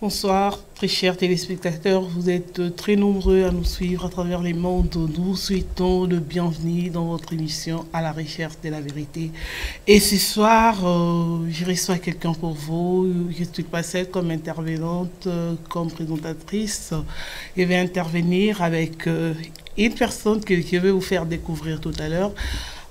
Bonsoir, très chers téléspectateurs. Vous êtes très nombreux à nous suivre à travers les mondes. Nous souhaitons le bienvenu dans votre émission À la recherche de la vérité. Et ce soir, je reçois quelqu'un pour vous. Je ne suis pas seule comme intervenante, comme présentatrice. Je vais intervenir avec une personne que je vais vous faire découvrir tout à l'heure.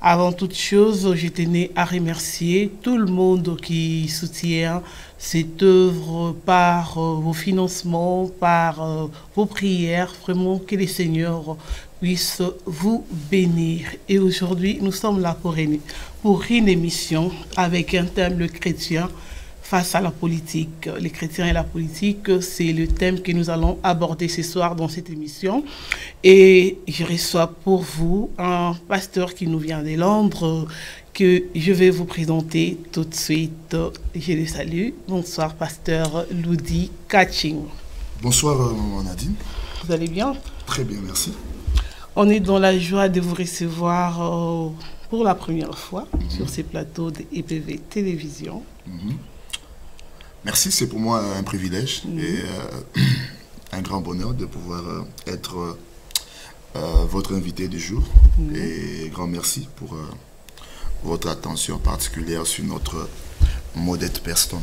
Avant toute chose, je tenais à remercier tout le monde qui soutient cette œuvre par vos financements, par vos prières. Vraiment, que les seigneurs puissent vous bénir. Et aujourd'hui, nous sommes là pour une émission avec un thème, le chrétien face à la politique. Les chrétiens et la politique, c'est le thème que nous allons aborder ce soir dans cette émission. Et je reçois pour vous un pasteur qui nous vient de Londres, que je vais vous présenter tout de suite. Je le salue. Bonsoir, pasteur Ludi Catching. Bonsoir, Nadine. Vous allez bien? Très bien, merci. On est dans la joie de vous recevoir pour la première fois sur ces plateaux de EPV Télévision. Merci, c'est pour moi un privilège et un grand bonheur de pouvoir être votre invité du jour. Et grand merci pour votre attention particulière sur notre modeste personne.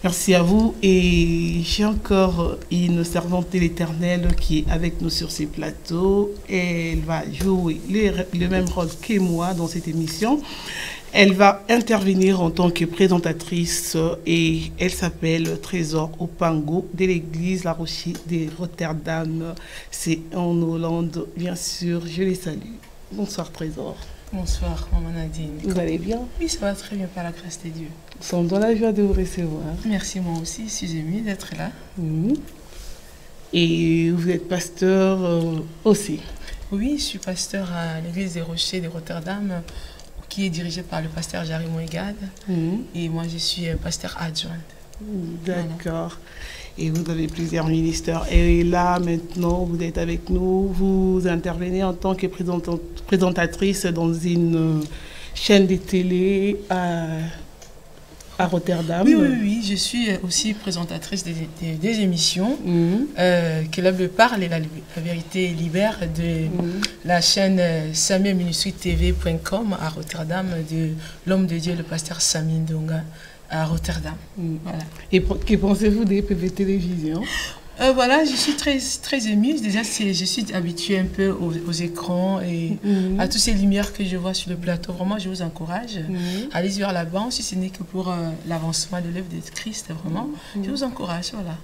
Merci à vous. Et j'ai encore une servante de l'Éternel qui est avec nous sur ces plateaux. Elle va jouer le même rôle que moi dans cette émission. Elle va intervenir en tant que présentatrice et elle s'appelle Trésor Opango de l'église La Rochie de Rotterdam. C'est en Hollande, bien sûr. Je les salue. Bonsoir Trésor. Bonsoir, maman Nadine. Vous allez bien? Oui, ça va très bien par la grâce de Dieu. Nous sommes dans la joie de vous recevoir. Merci, moi aussi. Je suis émue d'être là. Et vous êtes pasteur aussi? Oui, je suis pasteur à l'église des Rochers de Rotterdam, qui est dirigée par le pasteur Jari Moïgad. Et moi, je suis pasteur adjointe. D'accord. Voilà. Et vous avez plusieurs ministères. Et là, maintenant, vous êtes avec nous. Vous intervenez en tant que présentatrice dans une chaîne de télé à Rotterdam. Oui, je suis aussi présentatrice des émissions que l'Aube parle et la vérité libère de la chaîne SamuelMinustryTV.com à Rotterdam de l'homme de Dieu, le pasteur Sami Ndonga à Rotterdam. Voilà. Et que pensez-vous des PV Télévision? Voilà, je suis très émue. Déjà, je suis habituée un peu aux écrans et à toutes ces lumières que je vois sur le plateau. Vraiment, je vous encourage. Allez vers là-bas, si ce n'est que pour l'avancement de l'œuvre de Christ, vraiment. Je vous encourage, voilà.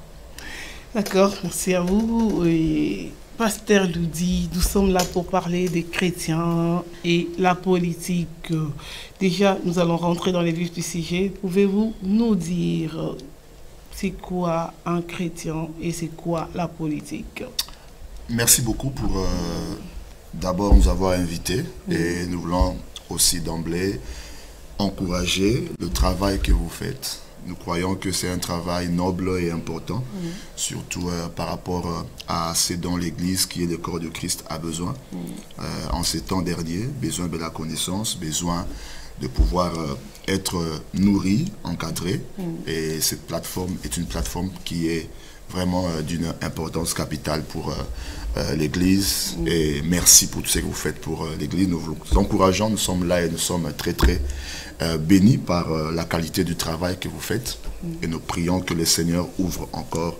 D'accord, merci à vous. Et pasteur Ludi, nous sommes là pour parler des chrétiens et la politique. Déjà, nous allons rentrer dans les vifs du sujet. Pouvez-vous nous dire c'est quoi un chrétien et c'est quoi la politique? Merci beaucoup pour d'abord nous avoir invités et nous voulons aussi d'emblée encourager le travail que vous faites. Nous croyons que c'est un travail noble et important, surtout par rapport à ce dont l'Église, qui est le corps de Christ, a besoin. En ces temps derniers, besoin de la connaissance, besoin de pouvoir être nourri, encadré. Et cette plateforme est une plateforme qui est vraiment d'une importance capitale pour l'Église. Et merci pour tout ce que vous faites pour l'Église. Nous vous encourageons, nous sommes là et nous sommes très bénis par la qualité du travail que vous faites. Et nous prions que le Seigneur ouvre encore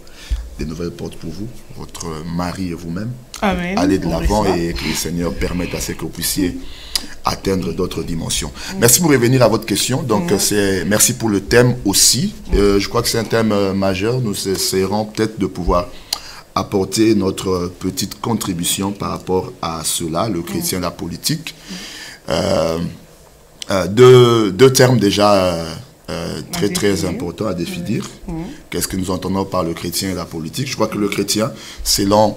des nouvelles portes pour vous, votre mari et vous-même. Amen. Allez de l'avant et que le Seigneur permette à ce que vous puissiez atteindre d'autres dimensions. Merci pour revenir à votre question. Donc, merci pour le thème aussi. Je crois que c'est un thème majeur. Nous essaierons peut-être de pouvoir apporter notre petite contribution par rapport à cela, le chrétien et la politique. Deux termes déjà très importants à définir. Qu'est-ce que nous entendons par le chrétien et la politique? Je crois que le chrétien, selon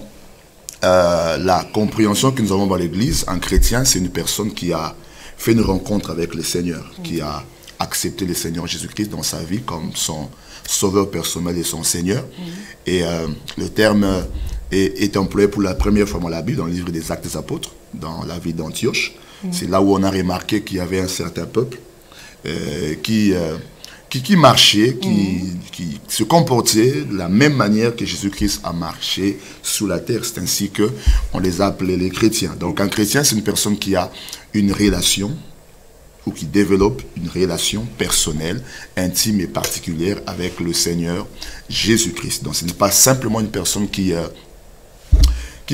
la compréhension que nous avons dans l'Église, un chrétien, c'est une personne qui a fait une rencontre avec le Seigneur, qui a accepté le Seigneur Jésus-Christ dans sa vie comme son sauveur personnel et son Seigneur. Et le terme est employé pour la première fois dans la Bible, dans le livre des Actes des Apôtres, dans la ville d'Antioche. C'est là où on a remarqué qu'il y avait un certain peuple qui qui marchaient, qui se comportaient de la même manière que Jésus-Christ a marché sous la terre. C'est ainsi qu'on les a appelés les chrétiens. Donc un chrétien, c'est une personne qui a une relation ou qui développe une relation personnelle, intime et particulière avec le Seigneur Jésus-Christ. Donc ce n'est pas simplement une personne qui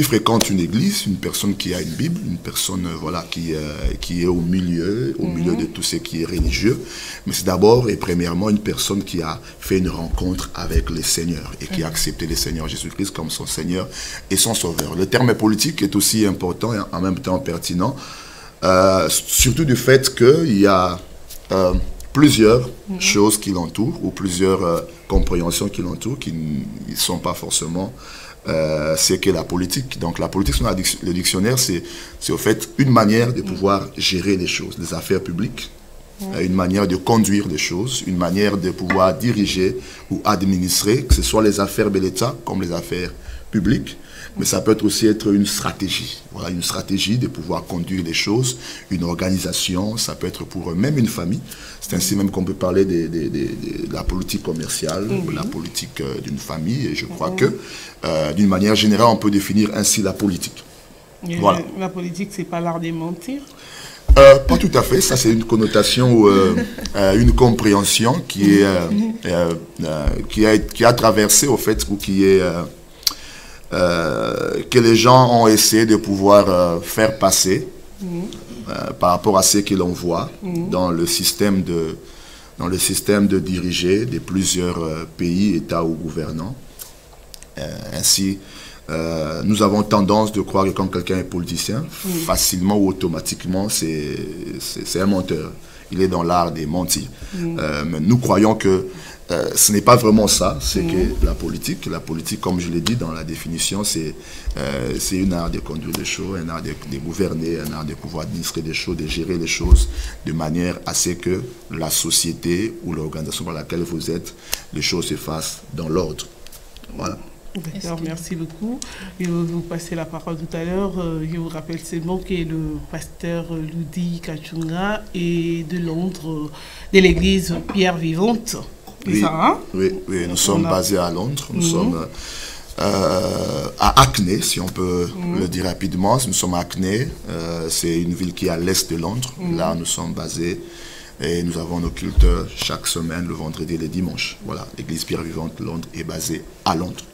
fréquente une église, une personne qui a une Bible, une personne voilà, qui est au milieu de tout ce qui est religieux, mais c'est d'abord et premièrement une personne qui a fait une rencontre avec le Seigneur et qui a accepté le Seigneur Jésus-Christ comme son Seigneur et son Sauveur. Le terme politique est aussi important et en même temps pertinent, surtout du fait qu'il y a plusieurs choses qui l'entourent ou plusieurs compréhensions qui l'entourent qui ne sont pas forcément c'est que la politique. Donc la politique, selon le dictionnaire, c'est au fait une manière de pouvoir gérer les choses, les affaires publiques, une manière de conduire les choses, une manière de pouvoir diriger ou administrer, que ce soit les affaires de l'État comme les affaires publiques, mais ça peut aussi être une stratégie. Voilà, une stratégie de pouvoir conduire les choses, une organisation, ça peut être pour même une famille. C'est ainsi même qu'on peut parler de la politique commerciale, de la politique d'une famille. Et je crois que, d'une manière générale, on peut définir ainsi la politique. Voilà. La politique, c'est pas l'art de mentir? Pas tout à fait. Ça, c'est une connotation ou une compréhension qui a traversé, au fait, ou qui est... que les gens ont essayé de pouvoir faire passer par rapport à ce que l'on voit dans le système de diriger de plusieurs pays, États ou gouvernants. Ainsi, nous avons tendance de croire que quand quelqu'un est politicien, facilement ou automatiquement, c'est un menteur. Il est dans l'art de mentir. Mais nous croyons que ce n'est pas vraiment ça, c'est que la politique, comme je l'ai dit dans la définition, c'est un art de conduire des choses, un art de gouverner, un art de pouvoir administrer des choses, de gérer les choses de manière à ce que la société ou l'organisation dans laquelle vous êtes, les choses se fassent dans l'ordre. Voilà. D'accord, merci beaucoup. Je vais vous passer la parole tout à l'heure. Je vous rappelle seulement que le pasteur Ludi Kachunga est de Londres, de l'église Pierre Vivante. Oui, ça, hein? Oui, nous sommes basés à Londres. Nous sommes à Hackney, si on peut le dire rapidement. Nous sommes à Hackney. C'est une ville qui est à l'est de Londres. Là, nous sommes basés et nous avons nos cultes chaque semaine, le vendredi et le dimanche. Voilà, l'église Pierre Vivante de Londres est basée à Londres.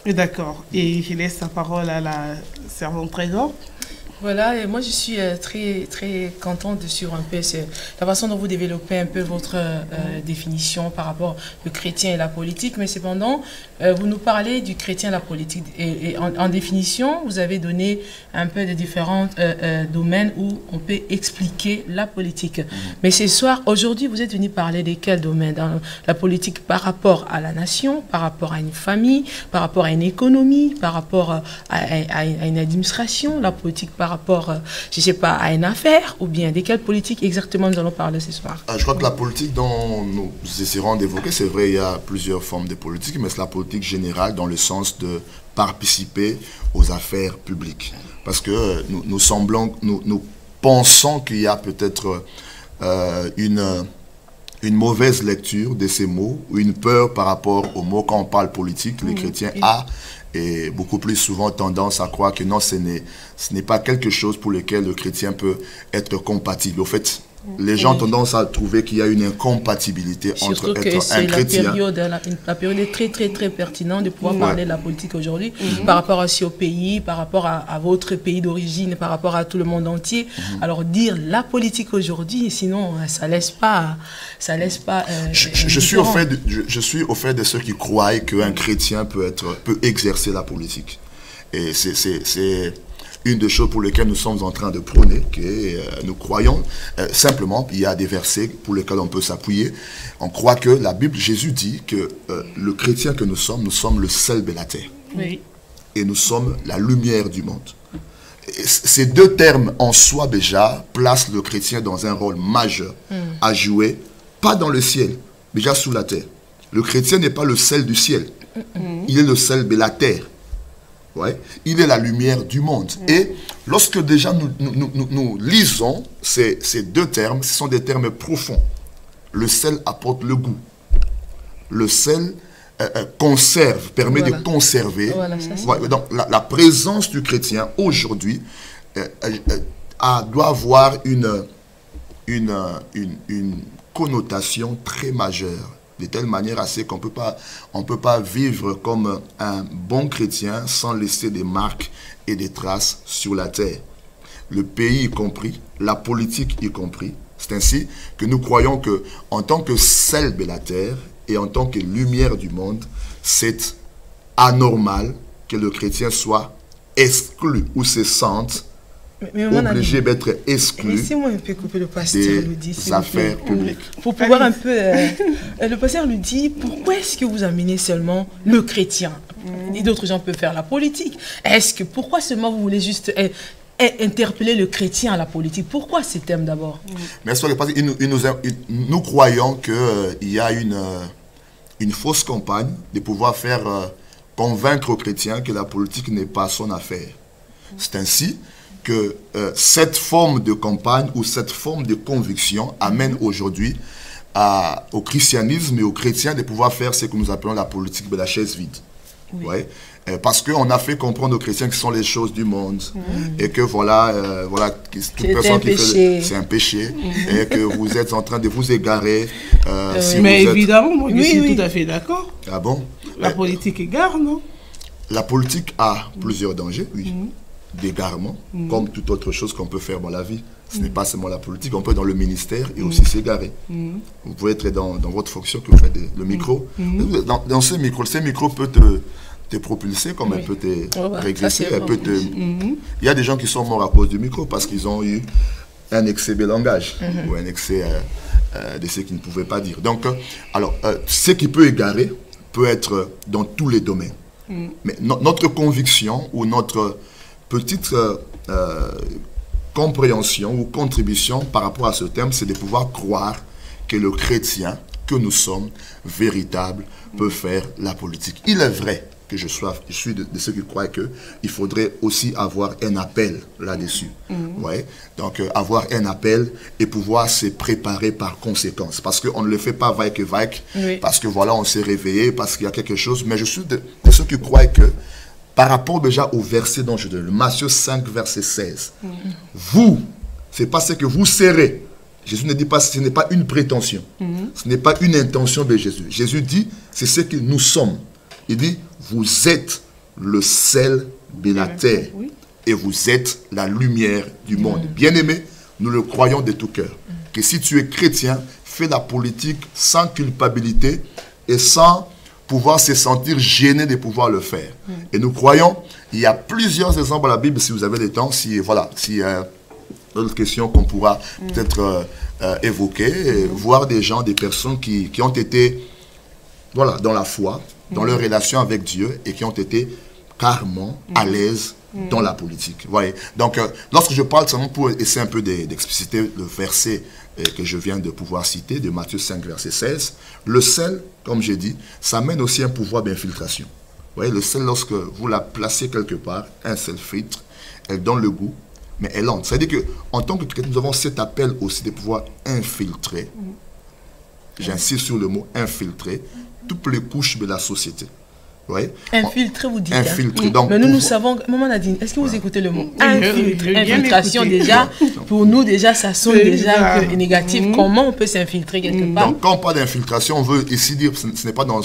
D'accord. Et je laisse la parole à la servante Trésor. Voilà, et moi je suis très, très contente de suivre un peu la façon dont vous développez un peu votre définition par rapport au chrétien et la politique, mais cependant, vous nous parlez du chrétien et la politique. Et en définition, vous avez donné un peu de différents domaines où on peut expliquer la politique. Mais ce soir, aujourd'hui, vous êtes venu parler de quel domaine? Dans la politique par rapport à la nation, par rapport à une famille, par rapport à une économie, par rapport à une administration, la politique par rapport, je ne sais pas, à une affaire, ou bien de quelle politique exactement nous allons parler ce soir? Je crois que la politique dont nous essaierons d'évoquer, c'est vrai, il y a plusieurs formes de politique, mais c'est la politique générale dans le sens de participer aux affaires publiques. Parce que nous pensons qu'il y a peut-être une mauvaise lecture de ces mots, ou une peur par rapport aux mots quand on parle politique. Les chrétiens et beaucoup plus souvent tendance à croire que non, ce n'est pas quelque chose pour lequel le chrétien peut être compatible. Au fait, les gens ont tendance à trouver qu'il y a une incompatibilité entre être un chrétien. La période est très, très, très pertinente de pouvoir parler de la politique aujourd'hui, par rapport aussi au pays, par rapport à votre pays d'origine, par rapport à tout le monde entier. Alors dire la politique aujourd'hui, sinon ça laisse pas. Je suis au fait de ceux qui croient qu'un chrétien peut exercer la politique. Et c'est une des choses pour lesquelles nous sommes en train de prôner, que nous croyons. Simplement, il y a des versets pour lesquels on peut s'appuyer. On croit que la Bible, Jésus dit que le chrétien que nous sommes le sel de la terre. Oui. Et nous sommes la lumière du monde. Et ces deux termes en soi déjà placent le chrétien dans un rôle majeur à jouer, pas dans le ciel, mais déjà sous la terre. Le chrétien n'est pas le sel du ciel, il est le sel de la terre. Ouais. Il est la lumière du monde. Et lorsque déjà nous lisons ces deux termes, ce sont des termes profonds. Le sel apporte le goût. Le sel conserve, permet de conserver. Donc la présence du chrétien aujourd'hui doit avoir une connotation très majeure, de telle manière qu'on ne peut pas vivre comme un bon chrétien sans laisser des marques et des traces sur la terre. Le pays y compris, la politique y compris. C'est ainsi que nous croyons que, en tant que sel de la terre et en tant que lumière du monde, c'est anormal que le chrétien soit exclu ou se sente obligé d'être exclu. Laissez-moi un peu couper le pasteur Ludi, des affaires publiques. Pour pouvoir un peu... le pasteur nous dit, pourquoi est-ce que vous amenez seulement le chrétien? Et d'autres gens peuvent faire la politique. Pourquoi seulement vous voulez juste interpeller le chrétien à la politique? Pourquoi ces thèmes d'abord? Mais nous croyons qu'il y a une fausse campagne de pouvoir faire convaincre aux chrétiens que la politique n'est pas son affaire. C'est ainsi que cette forme de campagne ou cette forme de conviction amène aujourd'hui au christianisme et aux chrétiens de pouvoir faire ce que nous appelons la politique de la chaise vide. Oui. Ouais. Parce qu'on a fait comprendre aux chrétiens que ce sont les choses du monde et que toute personne qui fait c'est un péché et que vous êtes en train de vous égarer. Mais évidemment, moi je suis tout à fait d'accord. Ah bon? La politique égare, non? La politique a plusieurs dangers, oui. D'égarement, comme toute autre chose qu'on peut faire dans la vie. Ce n'est pas seulement la politique, on peut dans le ministère et aussi s'égarer. Vous pouvez être dans votre fonction que vous faites le micro. Dans ce micro peut te propulser comme elle peut te régresser. Il y a des gens qui sont morts à cause du micro parce qu'ils ont eu un excès de langage ou un excès de ce qu'ils ne pouvaient pas dire. Donc, ce qui peut égarer peut être dans tous les domaines. Mais notre conviction ou notre petite compréhension ou contribution par rapport à ce thème, c'est de pouvoir croire que le chrétien que nous sommes, véritable, peut faire la politique. Il est vrai que je suis de ceux qui croient qu'il faudrait aussi avoir un appel là-dessus. Ouais. Donc, avoir un appel et pouvoir se préparer par conséquence. Parce qu'on ne le fait pas vaille que vaille, parce que voilà, on s'est réveillé, parce qu'il y a quelque chose. Mais je suis de ceux qui croient que, par rapport déjà au verset dont je donne, le Matthieu 5, verset 16, vous, c'est pas ce que vous serez. Jésus ne dit pas, ce n'est pas une prétention. Ce n'est pas une intention de Jésus. Jésus dit, c'est ce que nous sommes. Il dit, vous êtes le sel de la terre et vous êtes la lumière du monde. Bien-aimés, nous le croyons de tout cœur. Que si tu es chrétien, fais la politique sans culpabilité et sans pouvoir se sentir gêné de pouvoir le faire. Et nous croyons, il y a plusieurs exemples dans la Bible, si vous avez le temps, si d'autres questions qu'on pourra peut-être évoquer, voir des gens, des personnes qui ont été dans la foi, dans leur relation avec Dieu et qui ont été carrément à l'aise dans la politique. Voyez. Donc, lorsque je parle seulement pour essayer un peu d'expliciter le verset que je viens de pouvoir citer, de Matthieu 5, verset 16, le sel, comme j'ai dit, ça mène aussi un pouvoir d'infiltration. Vous voyez, le sel, lorsque vous la placez quelque part, un sel filtre, elle donne le goût, mais elle entre. C'est-à-dire qu'en tant que chrétien, nous avons cet appel aussi de pouvoir infiltrer, j'insiste sur le mot infiltrer, toutes les couches de la société. Ouais. Infiltrer, vous dites. Infiltrer. Donc, mais nous savons, Maman Nadine, est-ce que vous écoutez le mot infiltration déjà, pour nous déjà, ça sonne déjà un peu négatif. Comment on peut s'infiltrer quelque part? Donc, quand on parle d'infiltration, on veut ici dire, ce n'est pas dans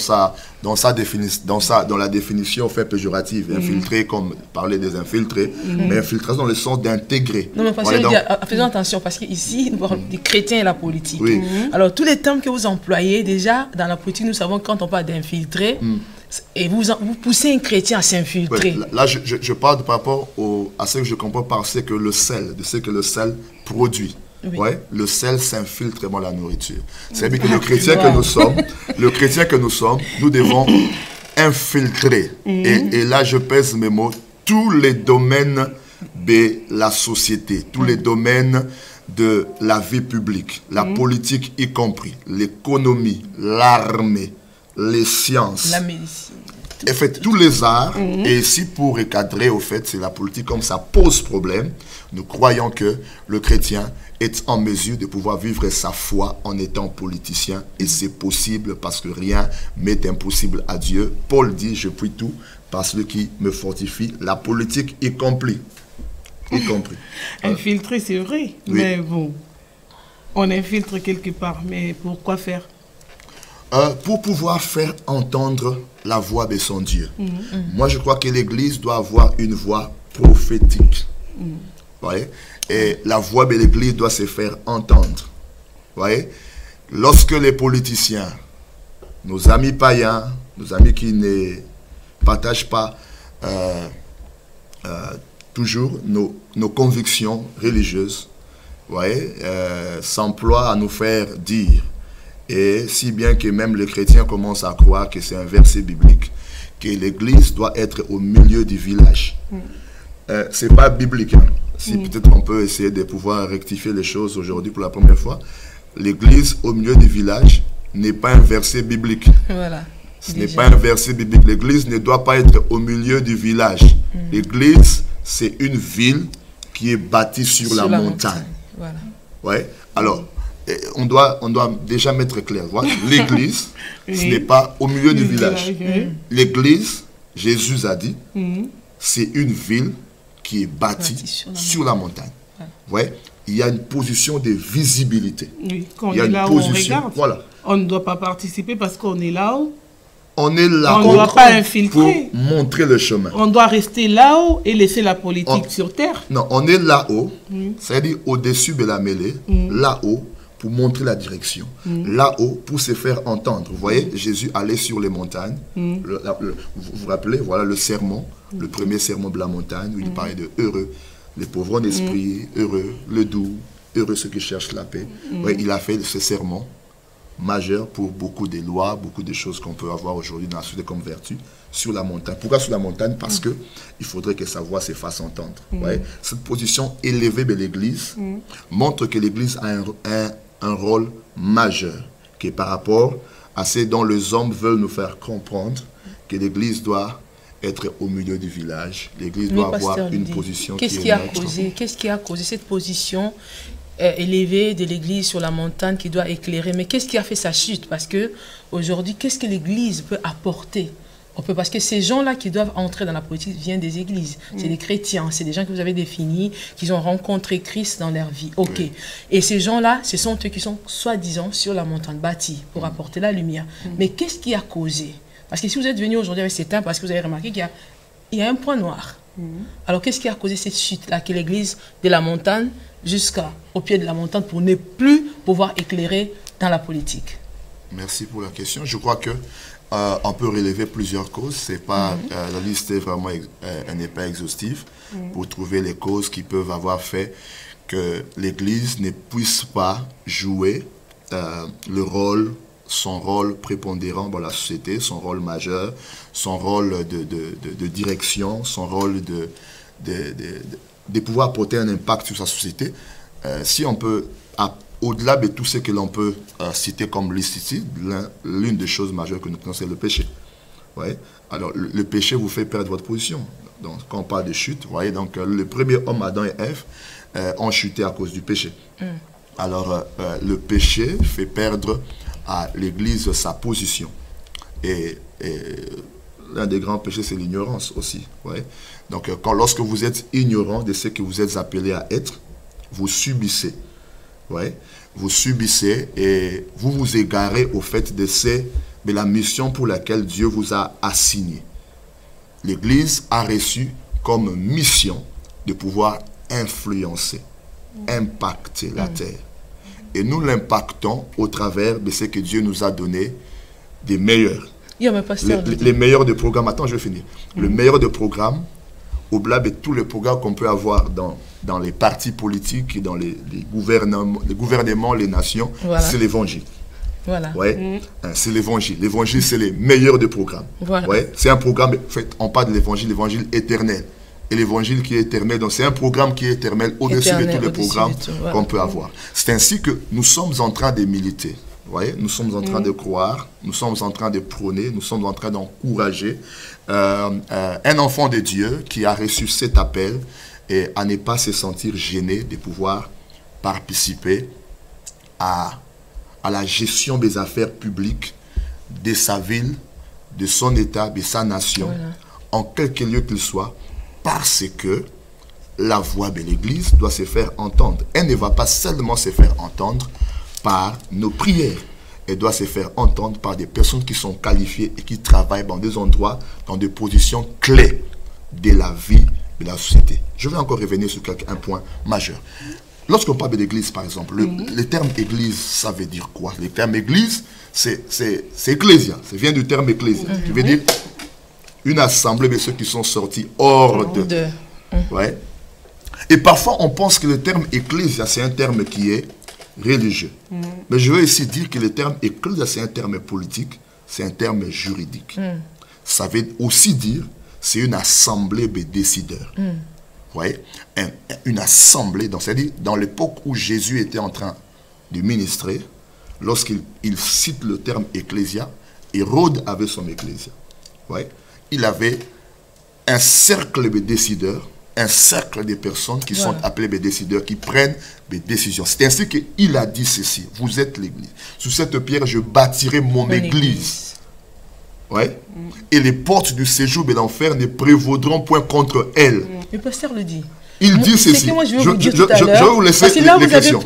la définition fait péjorative, infiltrer comme parler des infiltrés, mais infiltration dans le sens d'intégrer. Non, mais faisons attention, parce qu'ici, nous parlons des chrétiens et la politique. Alors, tous les termes que vous employez, déjà, dans la politique, nous savons que quand on parle d'infiltrer, et vous poussez un chrétien à s'infiltrer. Là, je parle par rapport à ce que je comprends par ce que le sel, de ce que le sel produit. Le sel s'infiltre dans la nourriture. C'est-à-dire que le chrétien que nous sommes, nous devons infiltrer. Et là, je pèse mes mots, tous les domaines de la société, tous les domaines de la vie publique, la politique y compris, l'économie, l'armée, les sciences, Elle fait tous les arts. Et ici, pour recadrer, au fait, c'est la politique, comme ça pose problème. Nous croyons que le chrétien est en mesure de pouvoir vivre sa foi en étant politicien. Et c'est possible parce que rien m'est impossible à Dieu. Paul dit, je puis tout par celui qui me fortifie. La politique y compris. Infiltrer, c'est vrai. Oui. Mais bon, on infiltre quelque part. Mais pourquoi faire? Pour pouvoir faire entendre la voix de son Dieu. Moi, je crois que l'Église doit avoir une voix prophétique. Voyez? Et la voix de l'Église doit se faire entendre. Voyez? Lorsque les politiciens, nos amis païens, nos amis qui ne partagent pas toujours nos convictions religieuses, voyez, s'emploient à nous faire dire. Et si bien que même les chrétiens commencent à croire que c'est un verset biblique, que l'Église doit être au milieu du village. C'est pas biblique. Hein. Si peut-être on peut essayer de pouvoir rectifier les choses aujourd'hui pour la première fois. L'Église au milieu du village n'est pas un verset biblique. Voilà. Ce n'est pas un verset biblique. L'Église ne doit pas être au milieu du village. L'Église, c'est une ville qui est bâtie sur la montagne. Voilà. Ouais. Alors, on doit déjà mettre clair. Voilà. L'Église, ce n'est pas au milieu du village. L'Église, Jésus a dit, c'est une ville qui est bâtie sur la montagne. Ouais. Il y a une position de visibilité. Oui. Quand on est là où on regarde, voilà. On ne doit pas participer parce qu'on est là-haut. On est là-haut. On ne doit pas infiltrer. Pour montrer le chemin. On doit rester là-haut et laisser la politique sur terre. Non, on est là-haut, c'est-à-dire au-dessus de la mêlée, là-haut, pour montrer la direction. Là-haut, pour se faire entendre. Vous voyez, Jésus allait sur les montagnes. Vous vous rappelez, voilà le sermon, le premier sermon de la montagne, où il parlait de heureux, les pauvres en esprit, heureux, le doux, heureux ceux qui cherchent la paix. Ouais, il a fait ce sermon majeur pour beaucoup de lois, beaucoup de choses qu'on peut avoir aujourd'hui dans la société comme vertu, sur la montagne. Pourquoi sur la montagne? Parce que il faudrait que sa voix se fasse entendre. Ouais. Cette position élevée de l'Église montre que l'Église a un rôle majeur, qui est par rapport à ce dont les hommes veulent nous faire comprendre, que l'Église doit être au milieu du village. L'Église doit avoir une position qui est neutre. Qu'est-ce qui a causé cette position élevée de l'Église sur la montagne qui doit éclairer? Mais qu'est-ce qui a fait sa chute? Parce que aujourd'hui, qu'est-ce que l'Église peut apporter? Parce que ces gens-là qui doivent entrer dans la politique viennent des églises. C'est des chrétiens, c'est des gens que vous avez définis, qui ont rencontré Christ dans leur vie. Ok. Et ces gens-là, ce sont eux qui sont soi-disant sur la montagne bâtie pour apporter la lumière. Mais qu'est-ce qui a causé? Parce que si vous êtes venu aujourd'hui avec cet parce que vous avez remarqué qu'il y a un point noir. Alors qu'est-ce qui a causé cette chute-là, que l'église de la montagne jusqu'au pied de la montagne pour ne plus pouvoir éclairer dans la politique? Merci pour la question. Je crois que on peut relever plusieurs causes. C'est pas la liste est vraiment elle n'est pas exhaustive pour trouver les causes qui peuvent avoir fait que l'Église ne puisse pas jouer son rôle prépondérant dans la société, son rôle majeur, son rôle de direction, son rôle de pouvoir porter un impact sur sa société. Si on peut, au-delà de tout ce que l'on peut citer comme liste ici, l'une des choses majeures que nous connaissons, c'est le péché. Ouais. Alors, le péché vous fait perdre votre position. Donc, quand on parle de chute, vous voyez, donc le premier homme, Adam et Ève, ont chuté à cause du péché. Alors, le péché fait perdre à l'Église sa position. Et l'un des grands péchés, c'est l'ignorance aussi. Ouais. Donc, lorsque vous êtes ignorant de ce que vous êtes appelé à être, vous subissez. Ouais. Vous subissez et vous vous égarez au fait de la mission pour laquelle Dieu vous a assigné. L'Église a reçu comme mission de pouvoir influencer, impacter la terre. Et nous l'impactons au travers de ce que Dieu nous a donné des meilleurs. Les meilleurs de programmes. Attends, je vais finir. Le meilleur de programmes, au-delà de tous les programmes qu'on peut avoir dans les partis politiques, dans les gouvernements, les nations, voilà. C'est l'Évangile. Voilà. Ouais. C'est l'Évangile. L'Évangile, c'est les meilleurs des programmes. Voilà. Ouais. C'est un programme, en fait, on parle de l'Évangile éternel. Et l'Évangile qui est éternel, donc c'est un programme qui est éternel au-dessus de tous les programmes qu'on peut avoir. C'est ainsi que nous sommes en train de militer Vous voyez, nous sommes en train de croire, nous sommes en train de prôner, nous sommes en train d'encourager un enfant de Dieu qui a reçu cet appel et à ne pas se sentir gêné de pouvoir participer à la gestion des affaires publiques de sa ville, de son État, de sa nation, en quelque lieu qu'il soit, parce que la voix de l'Église doit se faire entendre. Elle ne va pas seulement se faire entendre par nos prières. Elle doit se faire entendre par des personnes qui sont qualifiées et qui travaillent dans des endroits, dans des positions clés de la vie de la société. Je vais encore revenir sur un point majeur. Lorsqu'on parle de l'église, par exemple, le terme église, ça veut dire quoi? Le terme église, c'est ecclésia. Ça vient du terme ecclésia. Qui veut dire une assemblée de ceux qui sont sortis hors de. Ouais. Et parfois, on pense que le terme ecclésia, c'est un terme qui est religieux. Mais je veux ici dire que le terme ecclésia, c'est un terme politique, c'est un terme juridique. Ça veut aussi dire, c'est une assemblée de décideurs. Vous voyez, une assemblée, c'est-à-dire dans l'époque où Jésus était en train de ministrer, lorsqu'il cite le terme ecclésia, Hérode avait son ecclésia. Vous voyez, il avait un cercle de décideurs, un cercle de personnes qui sont appelées des décideurs, qui prennent des décisions. C'est ainsi qu'il a dit ceci: vous êtes l'église. Sur cette pierre, je bâtirai mon église. Ouais. Et les portes du séjour de l'enfer ne prévaudront point contre elle. Le pasteur le dit. Il dit ceci. Je vais vous laisser les questions.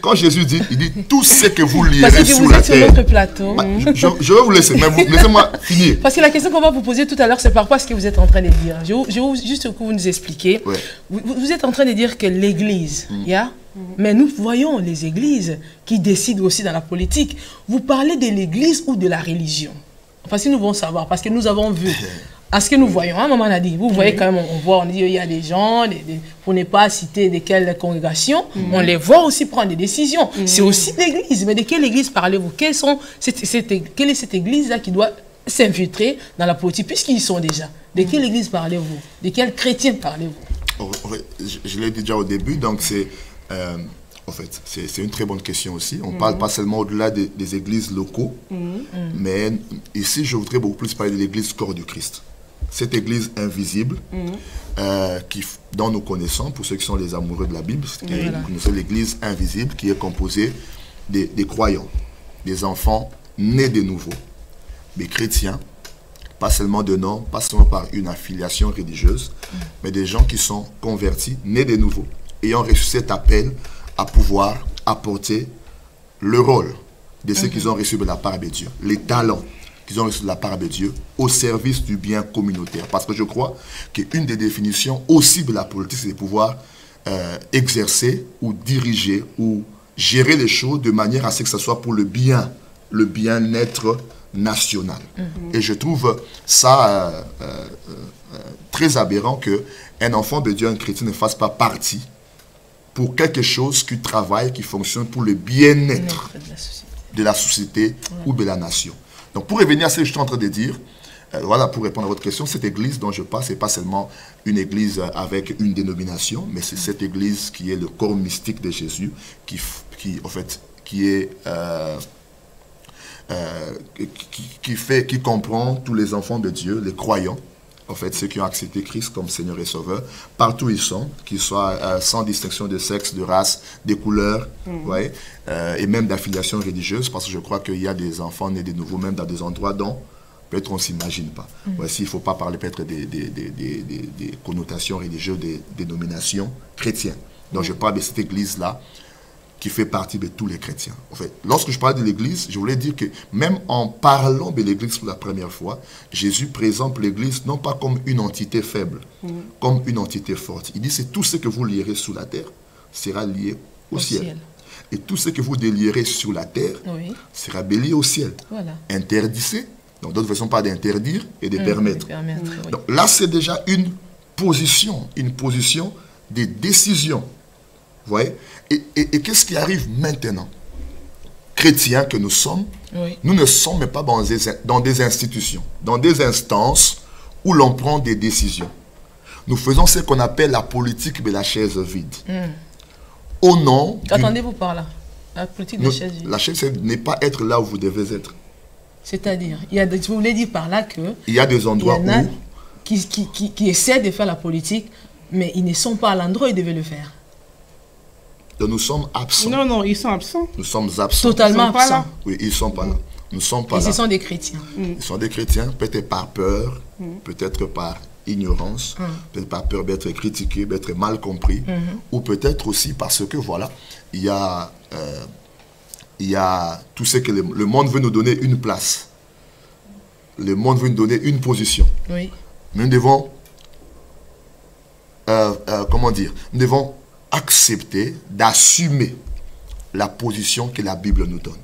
Quand Jésus dit, il dit tout ce que vous lirez sous la terre. Sur notre plateau. Je vais vous laisser, mais laissez-moi finir. Parce que la question qu'on va vous poser tout à l'heure, c'est par rapport à ce que vous êtes en train de dire. Je vais juste que vous nous expliquez. Ouais. Vous êtes en train de dire que l'église, mais nous voyons les églises qui décident aussi dans la politique. Vous parlez de l'église ou de la religion? Enfin, si nous voulons savoir, parce que nous avons vu, à ce que nous voyons, à un moment on a dit, vous voyez quand même, on dit il y a des gens, pour ne pas citer de quelle congrégation, on les voit aussi prendre des décisions. C'est aussi l'église. Mais de quelle église parlez-vous? Quelle est cette église-là qui doit s'infiltrer dans la politique, puisqu'ils y sont déjà? De quelle église parlez-vous? De quel chrétien parlez-vous? Je l'ai dit déjà au début, donc c'est... En fait, c'est une très bonne question aussi. On ne parle pas seulement au-delà des églises locaux, mais ici, je voudrais beaucoup plus parler de l'église corps du Christ. Cette église invisible, dont nous connaissons, pour ceux qui sont les amoureux de la Bible, vous connaissez l'église invisible qui est composée des croyants, des enfants nés de nouveau, des chrétiens, pas seulement de nom, pas seulement par une affiliation religieuse, mais des gens qui sont convertis, nés de nouveau, ayant reçu cet appel à pouvoir apporter le rôle de ce qu'ils ont reçu de la part de Dieu, les talents qu'ils ont reçus de la part de Dieu au service du bien communautaire. Parce que je crois qu'une des définitions aussi de la politique, c'est de pouvoir exercer ou diriger ou gérer les choses de manière à ce que ce soit pour le bien-être national. Et je trouve ça très aberrant qu'un enfant de Dieu, un chrétien, ne fasse pas partie pour quelque chose qui travaille, qui fonctionne pour le bien-être de la société ou de la nation. Donc, pour revenir à ce que je suis en train de dire, voilà, pour répondre à votre question, cette église dont je parle, ce n'est pas seulement une église avec une dénomination, mais c'est cette église qui est le corps mystique de Jésus, qui comprend tous les enfants de Dieu, les croyants, en fait, ceux qui ont accepté Christ comme Seigneur et Sauveur, partout où ils sont, qu'ils soient sans distinction de sexe, de race, de couleur, et même d'affiliation religieuse, parce que je crois qu'il y a des enfants nés de nouveau, même dans des endroits dont peut-être on ne s'imagine pas. Voici, il ne faut pas parler peut-être des connotations religieuses, des dénominations chrétiennes. Donc je parle de cette église-là, qui fait partie de tous les chrétiens. En fait, lorsque je parle de l'église, je voulais dire que même en parlant de l'église pour la première fois, Jésus présente l'église non pas comme une entité faible, comme une entité forte. Il dit, c'est tout ce que vous lierez sous la terre sera lié au ciel. Et tout ce que vous délierez sur la terre sera bélié au ciel. Voilà. Interdissez, donc d'autres versions parlent d'interdire et de permettre. Donc là, c'est déjà une position de décision. Vous voyez? Et qu'est-ce qui arrive maintenant? Chrétiens que nous sommes, nous ne sommes pas dans des institutions, dans des instances où l'on prend des décisions. Nous faisons ce qu'on appelle la politique de la chaise vide. Au nom... Qu'entendez-vous par là? La politique de chaise vide. La chaise vide n'est pas être là où vous devez être. C'est-à-dire, vous voulez dire par là que... Il y a des endroits où... Qui essaient de faire la politique, mais ils ne sont pas à l'endroit où ils devaient le faire. Donc nous sommes absents. Non, non, ils sont absents. Nous sommes absents. Totalement absents. Oui, ils ne sont pas là. Nous ne sommes pas là. Et ce sont des chrétiens. Ils sont des chrétiens, peut-être par peur, peut-être par ignorance, peut-être par peur d'être critiqués, d'être mal compris, ou peut-être aussi parce que, voilà, il y a tout ce que le monde veut nous donner une place. Le monde veut nous donner une position. Oui. Nous devons, comment dire, nous devons accepter d'assumer la position que la Bible nous donne.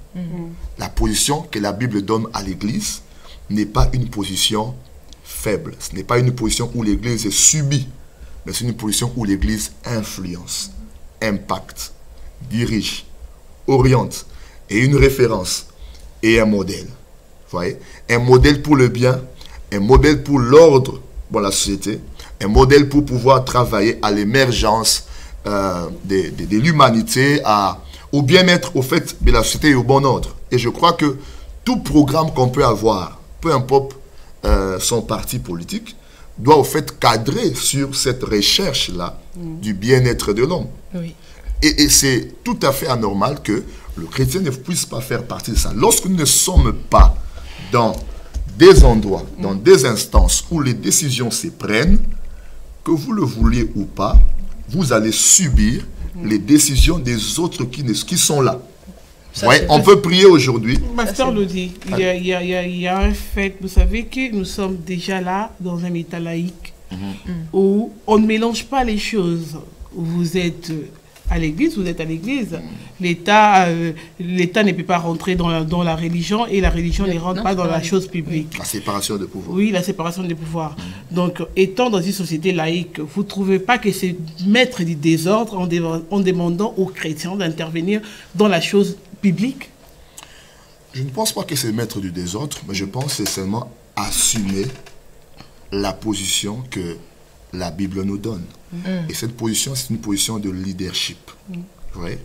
La position que la Bible donne à l'Église n'est pas une position faible. Ce n'est pas une position où l'Église est subie, mais c'est une position où l'Église influence, impacte, dirige, oriente, et une référence et un modèle. Vous voyez? Un modèle pour le bien, un modèle pour l'ordre dans la société, un modèle pour pouvoir travailler à l'émergence de l'humanité, au bien-être au fait de la société et au bon ordre. Et je crois que tout programme qu'on peut avoir, peu importe son parti politique, doit au fait cadrer sur cette recherche-là du bien-être de l'homme. Oui. Et c'est tout à fait anormal que le chrétien ne puisse pas faire partie de ça. Lorsque nous ne sommes pas dans des endroits, dans des instances où les décisions se prennent, que vous le vouliez ou pas, vous allez subir les décisions des autres qui sont là. Ouais, on peut prier aujourd'hui. Pasteur le dit, il y a un fait, vous savez que nous sommes déjà là dans un état laïque où on ne mélange pas les choses. Vous êtes à l'église, vous êtes à l'église. L'État ne peut pas rentrer dans la religion et la religion ne rentre pas dans la chose publique. La séparation de pouvoir. Oui, la séparation des pouvoirs. Donc, étant dans une société laïque, vous ne trouvez pas que c'est mettre du désordre en demandant aux chrétiens d'intervenir dans la chose publique? Je ne pense pas que c'est mettre du désordre, mais je pense que c'est seulement assumer la position que la Bible nous donne. Et cette position, c'est une position de leadership. Ouais.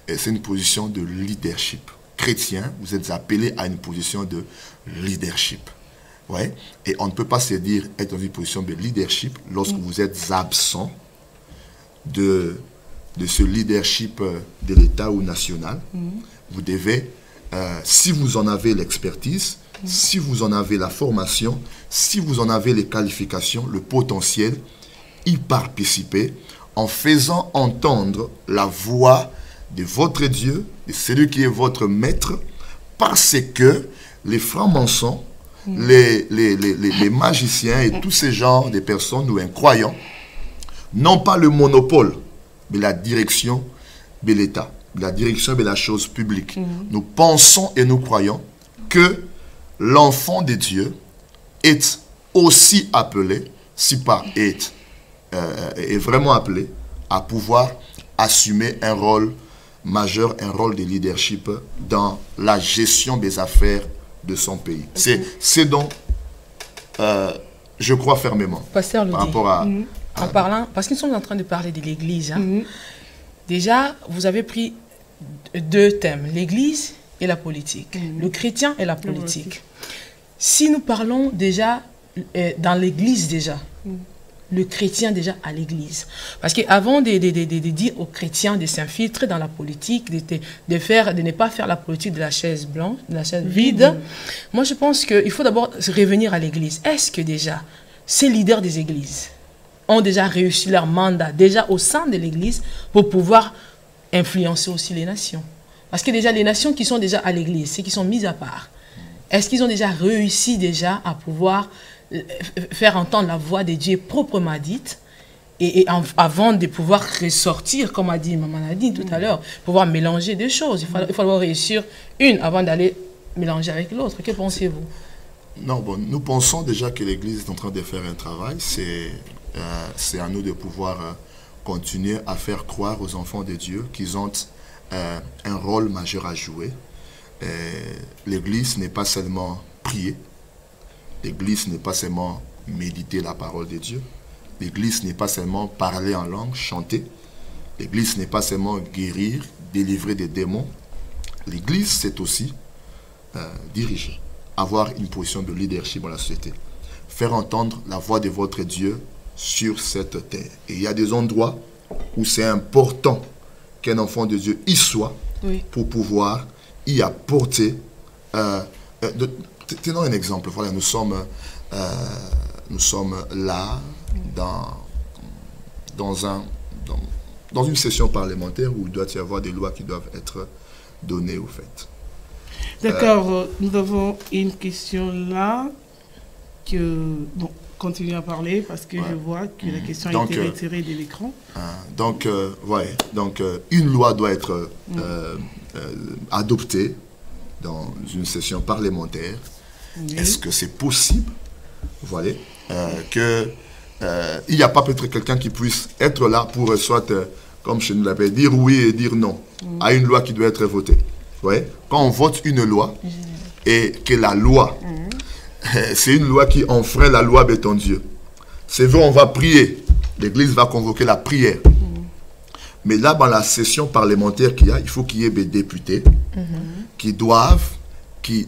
Et c'est une position de leadership. Chrétien, vous êtes appelé à une position de leadership. Ouais. Et on ne peut pas se dire être dans une position de leadership lorsque vous êtes absent de ce leadership de l'État ou national. Vous devez, si vous en avez l'expertise, si vous en avez la formation, si vous en avez les qualifications, le potentiel, y participer en faisant entendre la voix de votre Dieu, de celui qui est votre maître, parce que les francs-maçons, les magiciens et tous ces genres de personnes ou incroyants n'ont pas le monopole de la direction de l'État, de la direction de la chose publique. Nous pensons et nous croyons que l'enfant de Dieu est aussi appelé, si pas est vraiment appelé à pouvoir assumer un rôle majeur, un rôle de leadership dans la gestion des affaires de son pays. C'est donc, je crois fermement, Pasteur le par dit. rapport à... En parlant, parce que nous sommes en train de parler de l'Église. Déjà, vous avez pris deux thèmes, l'Église et la politique. Le chrétien et la politique. Si nous parlons déjà dans l'Église déjà, le chrétien déjà à l'Église. Parce qu'avant de dire aux chrétiens de s'infiltrer dans la politique, de ne pas faire la politique de la chaise blanche, de la chaise vide, moi je pense qu'il faut d'abord revenir à l'Église. Est-ce que déjà, ces leaders des églises ont déjà réussi leur mandat, déjà au sein de l'Église, pour pouvoir influencer aussi les nations? Parce que déjà, les nations qui sont déjà à l'Église, ceux qui sont mis à part, est-ce qu'ils ont déjà réussi déjà à pouvoir faire entendre la voix de Dieu proprement dite avant de pouvoir ressortir, comme a dit Maman Nadine tout à l'heure, pouvoir mélanger des choses. Il faut d'abord réussir une avant d'aller mélanger avec l'autre. Que pensez-vous? Non, bon, nous pensons déjà que l'Église est en train de faire un travail. C'est à nous de pouvoir continuer à faire croire aux enfants de Dieu qu'ils ont un rôle majeur à jouer. L'Église n'est pas seulement prier. L'Église n'est pas seulement méditer la parole de Dieu. L'Église n'est pas seulement parler en langue, chanter. L'Église n'est pas seulement guérir, délivrer des démons, l'Église, c'est aussi diriger, avoir une position de leadership dans la société, faire entendre la voix de votre Dieu sur cette terre. Et il y a des endroits où c'est important qu'un enfant de Dieu y soit pour pouvoir y apporter. Tenons un exemple. Voilà, nous sommes là dans une session parlementaire où il doit y avoir des lois qui doivent être données au fait. D'accord, nous avons une question là bon, continuez à parler parce que je vois que la question a été retirée de l'écran. Donc, une loi doit être adoptée dans une session parlementaire. Est-ce que c'est possible, voilà, qu'il n'y a pas peut-être quelqu'un qui puisse être là pour soit, comme chez nous l'appelle, dire oui et dire non à une loi qui doit être votée. Ouais. Quand on vote une loi et que la loi, c'est une loi qui enfreint la loi béton Dieu. C'est vrai, on va prier. L'Église va convoquer la prière. Mais là, dans la session parlementaire qu'il y a, il faut qu'il y ait des députés qui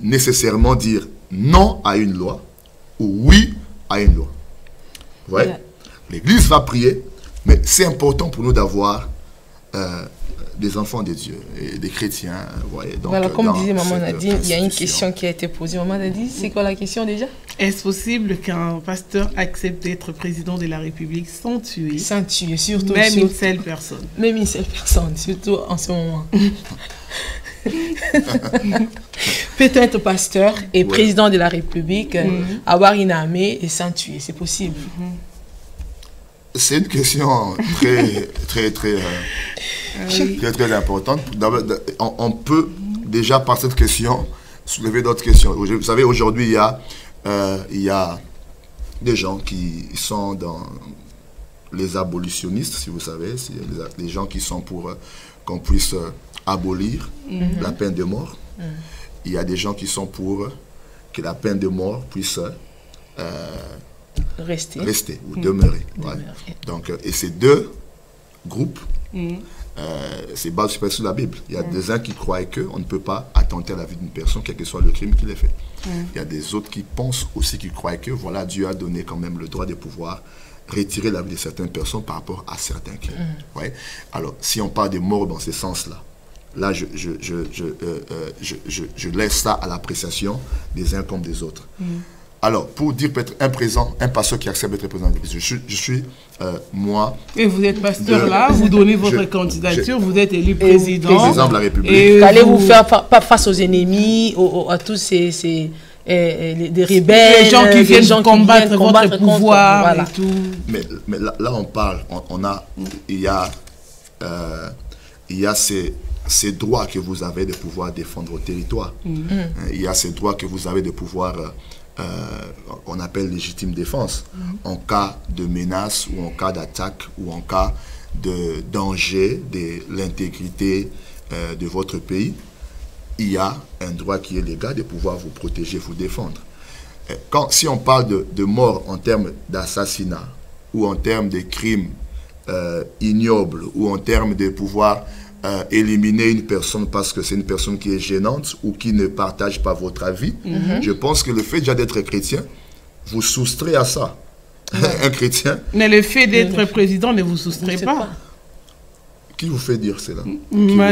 nécessairement dire non à une loi ou oui à une loi. Ouais. L'Église va prier, mais c'est important pour nous d'avoir des enfants de Dieu et des chrétiens. Ouais, donc, voilà, comme disait Maman Nadine, il y a une question qui a été posée. Maman Nadine, c'est quoi la question déjà? Est-ce possible qu'un pasteur accepte d'être président de la République sans tuer? Sans tuer, surtout. Même une seule personne. Même une seule personne, surtout en ce moment. Peut-être pasteur et président de la République, avoir une armée et sans tuer, c'est possible. C'est une question très importante. On peut déjà par cette question soulever d'autres questions. Vous savez, aujourd'hui, il y a des gens qui sont dans les abolitionnistes, si vous savez, les gens qui sont pour qu'on puisse abolir la peine de mort. Il y a des gens qui sont pour que la peine de mort puisse rester ou demeurer. Ouais. Donc, et ces deux groupes, c'est basé sur la Bible. Il y a des uns qui croient qu'on ne peut pas attenter à la vie d'une personne, quel que soit le crime qu'il ait fait. Il y a des autres qui pensent aussi, qui croient que voilà, Dieu a donné quand même le droit de pouvoir retirer la vie de certaines personnes par rapport à certains crimes. Ouais. Alors, si on parle de mort dans ce sens-là, là, je laisse ça à l'appréciation des uns comme des autres. Alors, pour dire peut-être un pasteur qui accepte d'être président de l'Église, je suis moi... Et vous êtes pasteur là, vous donnez votre candidature, vous êtes élu président de la République. Allez-vous faire pas face aux ennemis, à tous ces des rebelles, les gens qui viennent combattre votre pouvoir voilà. et tout. Mais là, on parle, il y a ces droits que vous avez de pouvoir défendre votre territoire. Il y a ces droits que vous avez de pouvoir... on appelle légitime défense en cas de menace ou en cas d'attaque ou en cas de danger de l'intégrité de votre pays. Il y a un droit qui est légal de pouvoir vous protéger, vous défendre. Si on parle de mort en termes d'assassinat ou en termes de crimes ignobles ou en termes de pouvoir éliminer une personne parce que c'est une personne qui est gênante ou qui ne partage pas votre avis, je pense que le fait déjà d'être chrétien vous soustrait à ça. Un chrétien. Mais le fait d'être président ne vous soustrait pas. Qui vous fait dire cela?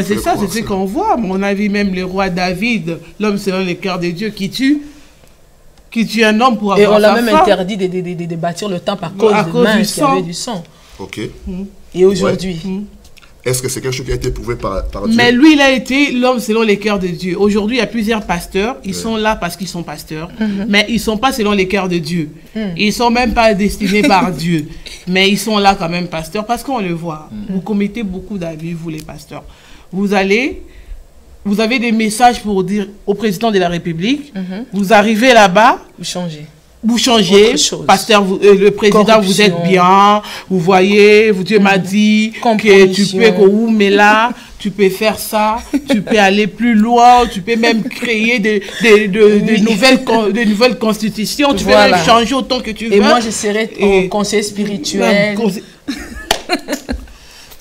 C'est ça, c'est ce qu'on voit. À mon avis, même le roi David, l'homme selon le cœur de Dieu, qui tue un homme pour avoir sa femme. Et on l'a même interdit de bâtir le temple à cause de mains qui avaient du sang. Ok. Et aujourd'hui est-ce que c'est quelque chose qui a été prouvé par Dieu? Mais lui, il a été l'homme selon les cœurs de Dieu. Aujourd'hui, il y a plusieurs pasteurs. Ils sont là parce qu'ils sont pasteurs. Mais ils ne sont pas selon les cœurs de Dieu. Ils ne sont même pas destinés par Dieu. Mais ils sont là quand même pasteurs parce qu'on le voit. Vous commettez beaucoup d'abus, vous les pasteurs. Vous avez des messages pour dire au président de la République, vous arrivez là-bas, vous changez, pasteur, le président, corruption. Vous êtes bien, vous voyez, Dieu m'a dit que tu peux, mais là, tu peux faire ça, tu peux aller plus loin, tu peux même créer de nouvelles constitutions, tu peux même changer autant que tu veux. Et moi, je serai ton conseiller spirituel.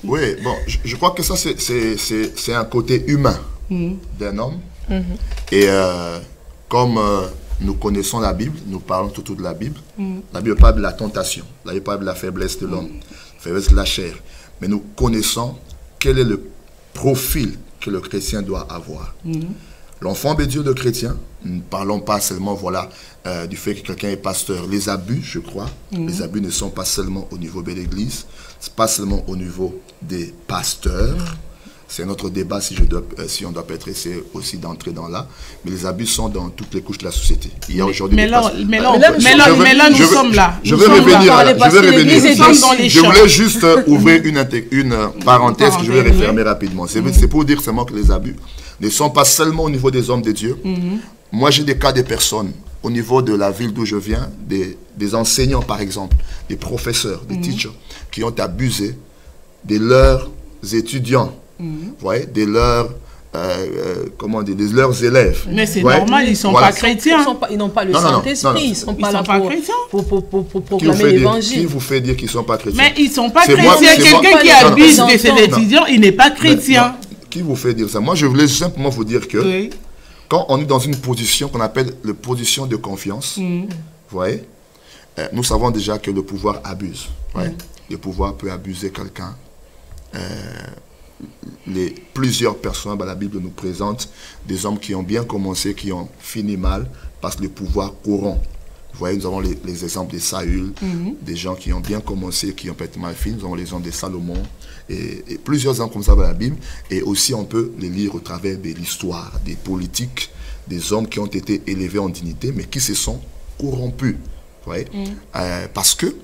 Oui, bon, je crois que ça, c'est un côté humain. d'un homme. Et comme nous connaissons la Bible, nous parlons tout de la Bible. La Bible parle de la tentation, la Bible parle de la faiblesse de l'homme, la faiblesse de la chair. Mais nous connaissons quel est le profil que le chrétien doit avoir. L'enfant de Dieu, le chrétien, nous ne parlons pas seulement voilà, du fait que quelqu'un est pasteur. Les abus, je crois, les abus ne sont pas seulement au niveau de l'Église, ce n'est pas seulement au niveau des pasteurs. C'est notre débat si on doit peut-être essayer aussi d'entrer dans là. Mais les abus sont dans toutes les couches de la société. Il y a aujourd'hui mais là, nous sommes là. Je vais revenir. Je voulais juste ouvrir une parenthèse que je vais refermer rapidement. C'est pour dire seulement que les abus ne sont pas seulement au niveau des hommes de Dieu. Moi, j'ai des cas de personnes au niveau de la ville d'où je viens, des enseignants par exemple, des professeurs, des teachers, qui ont abusé de leurs étudiants. Vous voyez, de leurs leurs élèves. Mais c'est normal, ils ne sont pas chrétiens. Ils n'ont pas le Saint-Esprit, ils ne sont pas là pour proclamer l'évangile. Qui vous fait dire qu'ils ne sont pas chrétiens? Mais ils ne sont pas chrétiens. Quelqu'un qui abuse de ses étudiants, il n'est pas chrétien. Qui vous fait dire ça? Moi, je voulais simplement vous dire que quand on est dans une position qu'on appelle la position de confiance, vous voyez, nous savons déjà que le pouvoir abuse. Le pouvoir peut abuser quelqu'un. Plusieurs personnes, la Bible nous présente des hommes qui ont bien commencé, qui ont fini mal, parce que le pouvoir corrompt. Vous voyez, nous avons les exemples de Saül, des gens qui ont bien commencé, qui ont peut-être mal fini. Nous avons les exemples de Salomon, et plusieurs hommes comme ça dans la Bible. Et aussi, on peut les lire au travers de l'histoire, des politiques, des hommes qui ont été élevés en dignité, mais qui se sont corrompus. Vous voyez, parce que,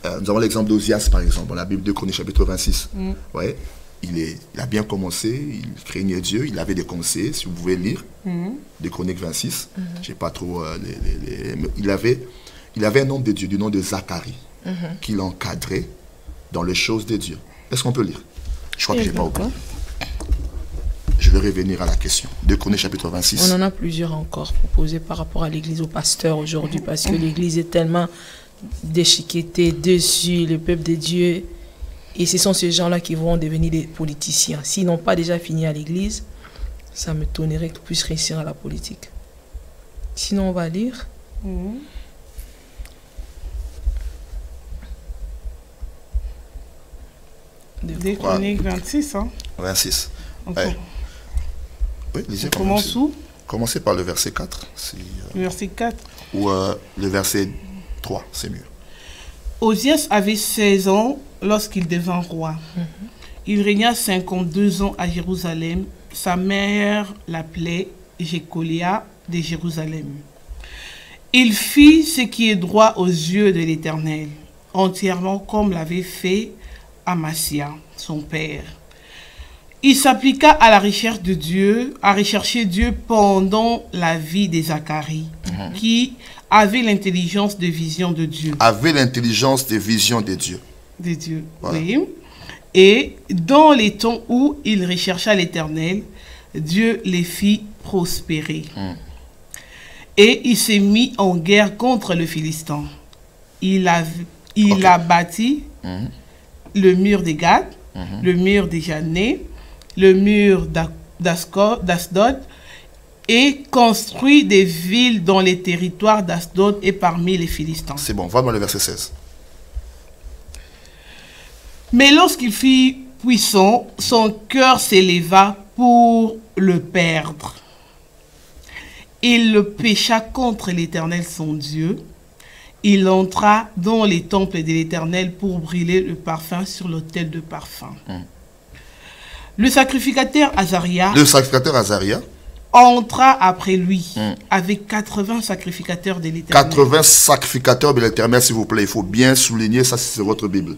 nous avons l'exemple d'Ozias, par exemple, dans la Bible de Chroniques, chapitre 26. Vous voyez, il a bien commencé, il craignait Dieu, il avait des conseillers, si vous pouvez lire, de Chroniques 26. Je sais pas trop, il avait un homme de Dieu, du nom de Zacharie, qui l'encadrait dans les choses de Dieu. Est-ce qu'on peut lire? Je crois que je n'ai pas oublié. Je vais revenir à la question. De Chroniques, chapitre 26. On en a plusieurs encore proposés par rapport à l'Église, aux pasteurs aujourd'hui, parce que l'Église est tellement déchiquetée dessus, le peuple de Dieu. Et ce sont ces gens-là qui vont devenir des politiciens. S'ils n'ont pas déjà fini à l'église, ça me tonnerait qu'ils puissent réussir à la politique. Sinon, on va lire. Des Chroniques 26, hein? 26. Oui, lisez. Commence où? Commencez par le verset 4. Le verset 4. Ou le verset 3, c'est mieux. Ozias avait 16 ans lorsqu'il devint roi. Il régna 52 ans à Jérusalem. Sa mère l'appelait Jécolia de Jérusalem. Il fit ce qui est droit aux yeux de l'Éternel, entièrement comme l'avait fait Amasia, son père. Il s'appliqua à la recherche de Dieu, à rechercher Dieu pendant la vie de Zacharie, qui avait l'intelligence de vision de Dieu. Avait l'intelligence de vision de Dieu. De Dieu, voilà. Oui. Et dans les temps où il rechercha l'Éternel, Dieu les fit prospérer. Et il s'est mis en guerre contre le Philistin. Il a bâti le mur de Gad, le mur de Jané, le mur d'Asdod, et construit des villes dans les territoires d'Asdod et parmi les Philistins. C'est bon, va dans le verset 16. Mais lorsqu'il fut puissant, son cœur s'éleva pour le perdre. Il le pécha contre l'Éternel son Dieu. Il entra dans les temples de l'Éternel pour brûler le parfum sur l'autel de parfum. Le sacrificateur Azaria entra après lui avec 80 sacrificateurs de l'Éternel. 80 sacrificateurs de l'Éternel, s'il vous plaît. Il faut bien souligner ça, c'est votre Bible.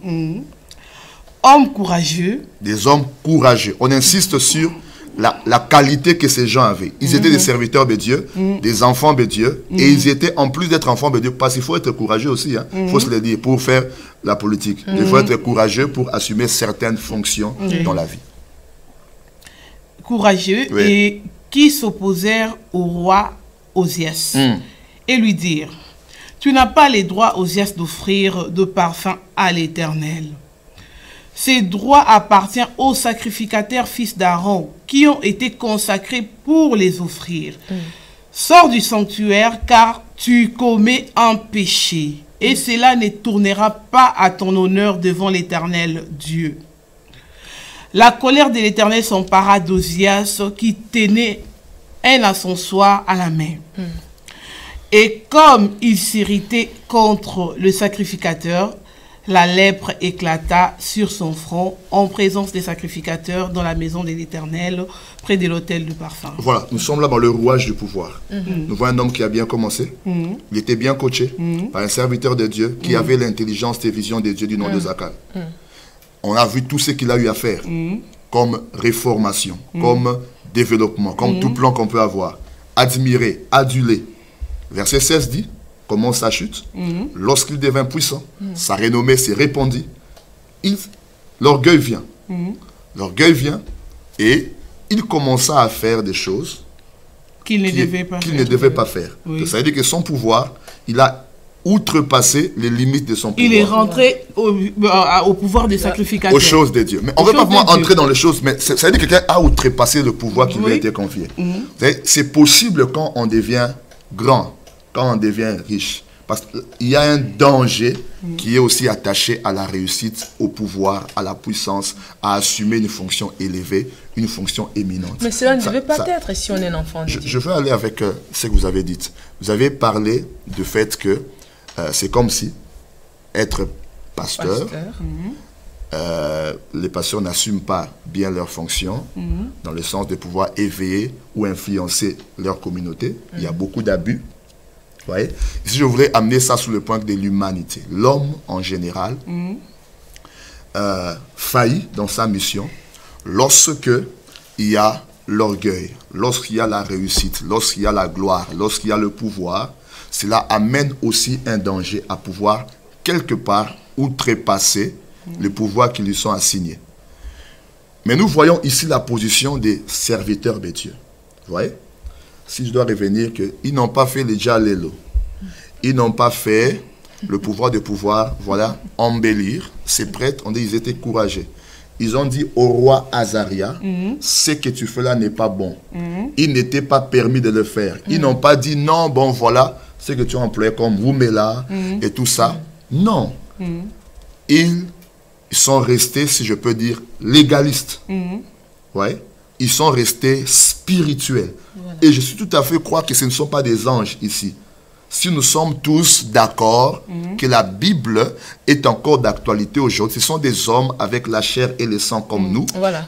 Hommes courageux. Des hommes courageux. On insiste sur la qualité que ces gens avaient. Ils étaient des serviteurs de Dieu, des enfants de Dieu, et ils étaient, en plus d'être enfants de Dieu, parce qu'il faut être courageux aussi, il faut se le dire, pour faire la politique. Il faut être courageux pour assumer certaines fonctions dans la vie. Courageux, et qui s'opposèrent au roi Ozias, et lui dirent, tu n'as pas les droits, Ozias, d'offrir de parfum à l'Éternel. Ces droits appartiennent aux sacrificateurs fils d'Aaron qui ont été consacrés pour les offrir. Sors du sanctuaire car tu commets un péché et cela ne tournera pas à ton honneur devant l'Éternel Dieu. La colère de l'Éternel s'empara d'Ozias qui tenait un encensoir à la main. Et comme il s'irritait contre le sacrificateur, la lèpre éclata sur son front en présence des sacrificateurs dans la maison de l'Éternel, près de l'autel de parfum. Voilà, nous sommes là dans le rouage du pouvoir. Nous voyons un homme qui a bien commencé. Il était bien coaché par un serviteur de Dieu qui avait l'intelligence et vision de Dieu du nom de Zakkal. On a vu tout ce qu'il a eu à faire comme réformation, comme développement, comme tout plan qu'on peut avoir. Admiré, adulé. Verset 16 dit, comment sa chute, lorsqu'il devint puissant, sa renommée s'est répandue, l'orgueil vient. L'orgueil vient et il commença à faire des choses qu'il ne devait pas faire. Oui. Ça veut dire que son pouvoir, il a outrepassé les limites de son pouvoir. Il est rentré au pouvoir des sacrificateurs. Aux choses de Dieu. Mais on ne veut pas vraiment entrer dans les choses, mais ça veut dire que quelqu'un a outrepassé le pouvoir qui lui a été confié. C'est possible quand on devient grand, quand on devient riche. Parce qu'il y a un danger qui est aussi attaché à la réussite, au pouvoir, à la puissance, à assumer une fonction élevée, une fonction éminente. Mais cela ne devait pas être si on est un enfant de Dieu. Je veux aller avec ce que vous avez dit. Vous avez parlé du fait que c'est comme si être pasteur, les pasteurs n'assument pas bien leur fonction, dans le sens de pouvoir éveiller ou influencer leur communauté. Il y a beaucoup d'abus. Voyez? Ici, je voudrais amener ça sous le point de l'humanité. L'homme, en général, faillit dans sa mission lorsque il y a l'orgueil, lorsqu'il y a la réussite, lorsqu'il y a la gloire, lorsqu'il y a le pouvoir. Cela amène aussi un danger à pouvoir, quelque part, outrepasser les pouvoirs qui lui sont assignés. Mais nous voyons ici la position des serviteurs de Dieu. Vous voyez? Si je dois revenir, qu'ils n'ont pas fait les Jalelo. Ils n'ont pas fait le pouvoir de pouvoir, voilà, embellir. Ces prêtres, on dit qu'ils étaient courageux. Ils ont dit au roi Azaria, ce que tu fais là n'est pas bon. Il n'était pas permis de le faire. Ils n'ont pas dit non, bon voilà, ce que tu as employé comme Woumela et tout ça. Non. Ils sont restés, si je peux dire, légalistes. Ouais. Ils sont restés spirituels. Voilà. Et je suis tout à fait croire que ce ne sont pas des anges ici. Si nous sommes tous d'accord que la Bible est encore d'actualité aujourd'hui, ce sont des hommes avec la chair et le sang comme nous,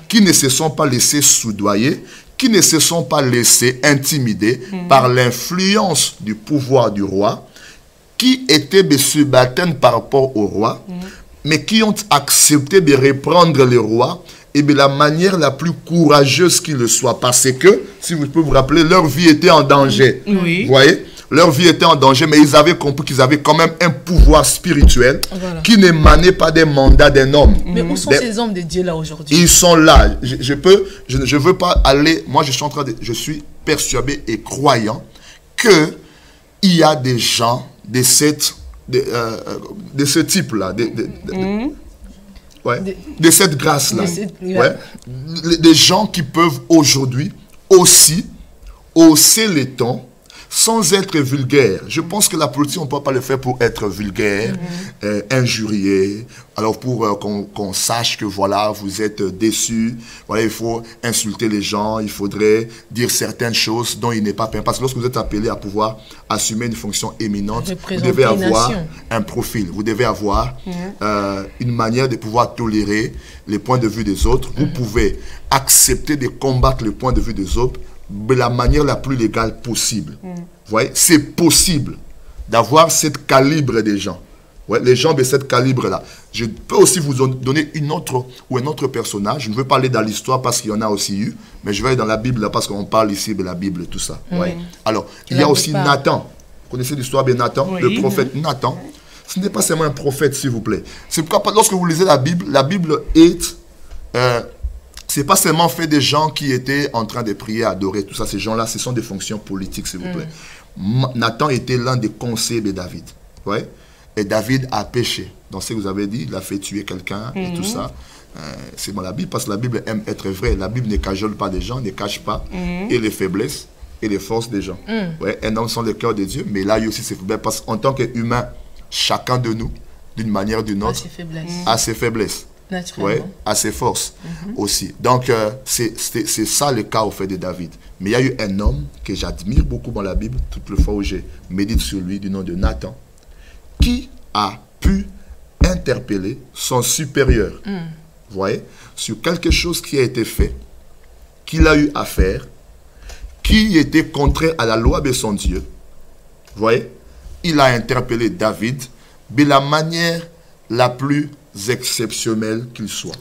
qui ne se sont pas laissés soudoyer, qui ne se sont pas laissés intimider par l'influence du pouvoir du roi, qui étaient subalternes par rapport au roi, mais qui ont accepté de reprendre le roi et de la manière la plus courageuse qu'il le soit. Parce que, si vous pouvez vous rappeler, leur vie était en danger. Oui. Vous voyez? Leur vie était en danger, mais ils avaient compris qu'ils avaient quand même un pouvoir spirituel qui n'émanait pas des mandats d'un homme. Mais où sont ces hommes de Dieu là aujourd'hui? Ils sont là. Je veux pas aller... Moi, je suis persuadé et croyant qu'il y a des gens de ce type-là, de cette grâce-là. Des gens qui peuvent aujourd'hui aussi hausser les tons sans être vulgaire. Je pense que la politique, on ne peut pas le faire pour être vulgaire, injurier, alors pour qu'on sache que voilà, vous êtes déçus, voilà, il faut insulter les gens, il faudrait dire certaines choses dont il n'est pas permis. Parce que lorsque vous êtes appelé à pouvoir assumer une fonction éminente, vous devez avoir un profil, vous devez avoir une manière de pouvoir tolérer les points de vue des autres. Vous pouvez accepter de combattre les points de vue des autres de la manière la plus légale possible. Vous voyez, c'est possible d'avoir ce calibre de gens. Ouais, les gens de ce calibre-là. Je peux aussi vous donner une autre ou un autre personnage. Je ne veux pas aller dans l'histoire parce qu'il y en a aussi eu, mais je vais aller dans la Bible là, parce qu'on parle ici de la Bible, tout ça. Ouais. Alors, il y a aussi Nathan. Vous connaissez l'histoire de Nathan, le prophète Nathan. Ce n'est pas seulement un prophète, s'il vous plaît. C'est pourquoi, lorsque vous lisez la Bible est... c'est pas seulement fait des gens qui étaient en train de prier, adorer, tout ça. Ces gens-là, ce sont des fonctions politiques, s'il vous plaît. Nathan était l'un des conseillers de David. Ouais. Et David a péché. Dans ce que vous avez dit, il a fait tuer quelqu'un et tout ça. C'est bon, la Bible, parce que la Bible aime être vraie. La Bible ne cajole pas des gens, ne cache pas et les faiblesses et les forces des gens. Ouais, un homme sans le cœur de Dieu, mais là, il y a aussi ses faiblesses. Parce qu'en tant qu'humain, chacun de nous, d'une manière ou d'une autre, a ses faiblesses. Ouais, à ses forces aussi. Donc, c'est ça le cas au fait de David. Mais il y a eu un homme que j'admire beaucoup dans la Bible, toutes les fois où je médite sur lui, du nom de Nathan, qui a pu interpeller son supérieur, vous voyez, sur quelque chose qui a été fait, qu'il a eu à faire, qui était contraire à la loi de son Dieu. Vous voyez, il a interpellé David de la manière la plus exceptionnelle qu'il soit.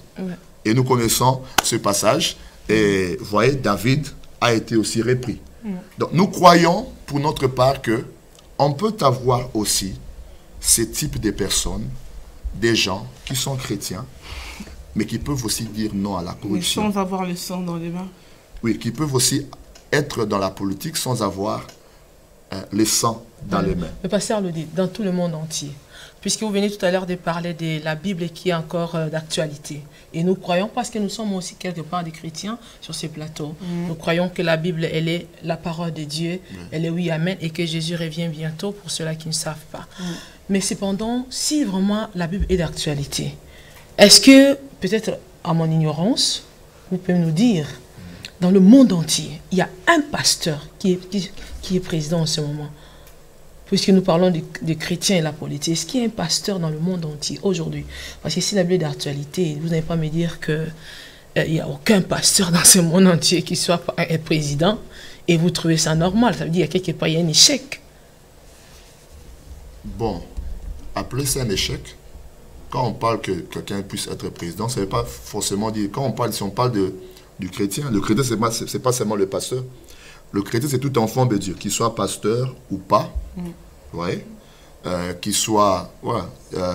Et nous connaissons ce passage, et vous voyez, David a été aussi repris. Donc nous croyons pour notre part que on peut avoir aussi ce type de personnes, des gens qui sont chrétiens, mais qui peuvent aussi dire non à la corruption. Mais sans avoir le sang dans les mains. Oui, qui peuvent aussi être dans la politique sans avoir le sang dans les mains. Le pasteur le dit, dans tout le monde entier. Puisque vous venez tout à l'heure de parler de la Bible qui est encore d'actualité. Et nous croyons, parce que nous sommes aussi quelque part des chrétiens sur ces plateaux, nous croyons que la Bible, elle est la parole de Dieu, elle est oui, amen, et que Jésus revient bientôt pour ceux-là qui ne savent pas. Mais cependant, si vraiment la Bible est d'actualité, est-ce que, peut-être à mon ignorance, vous pouvez nous dire, dans le monde entier, il y a un pasteur qui est président en ce moment? Puisque nous parlons des chrétiens et la politique, est-ce qu'il y a un pasteur dans le monde entier aujourd'hui? Parce que si la Bible est d'actualité, vous n'allez pas me dire qu'il n'y a aucun pasteur dans ce monde entier qui soit un président et vous trouvez ça normal. Ça veut dire qu'il y a quelque part, il y a un échec. Bon, appeler ça un échec, quand on parle que quelqu'un puisse être président, ça ne veut pas forcément dire, si on parle du chrétien, le chrétien, ce n'est pas seulement le pasteur. Le chrétien, c'est tout enfant de Dieu, qu'il soit pasteur ou pas, ouais, qu'il soit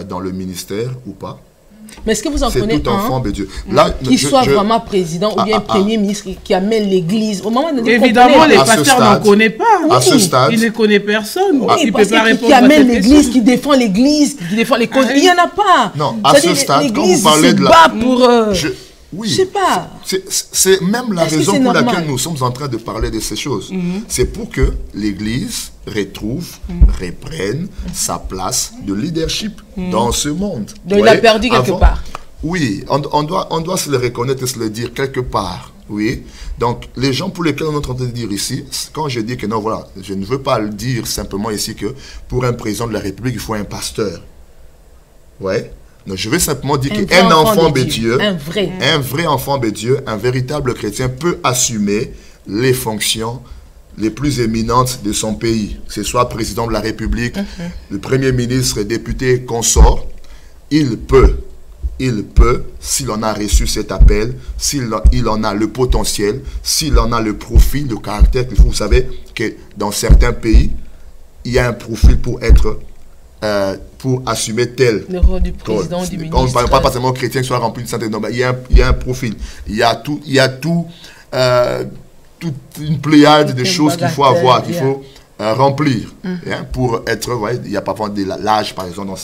dans le ministère ou pas. Mais est-ce que vous en connaissez tout enfant de Dieu. Qui soit vraiment président ou bien premier ministre qui amène l'église au moment de évidemment, les pasteurs n'en connaissent pas. À ce stade, il ne connaît personne. Oui, parce qui amène l'église, qui défend l'église, qui défend les causes. Il n'y en a pas. Non, à ce stade, quand vous parlez de la... pour, oui, je sais pas. C'est même la raison pour laquelle nous sommes en train de parler de ces choses. C'est pour que l'Église retrouve, reprenne sa place de leadership dans ce monde. Donc il a perdu quelque part. Oui, on doit se le reconnaître et se le dire quelque part. Oui. Donc les gens pour lesquels on est en train de dire ici, quand je dis que non, voilà, je ne veux pas le dire simplement ici que pour un président de la République, il faut un pasteur. Ouais. Donc, je veux simplement dire qu'un enfant de Dieu, un vrai enfant de Dieu, un véritable chrétien peut assumer les fonctions les plus éminentes de son pays. Que ce soit président de la République, le premier ministre, député, consort, il peut, s'il en a reçu cet appel, s'il en a le potentiel, s'il en a le profil, le caractère qu'il faut. Vous savez que dans certains pays, il y a un profil pour être... pour assumer tel le rôle du président, du ministre. On ne parle pas seulement chrétien qui soit rempli de santé. Non, il y a un profil. Il y a toute une pléiade de choses qu'il faut avoir, qu'il faut remplir. Hein, pour être, il y a parfois de l'âge, par exemple, dans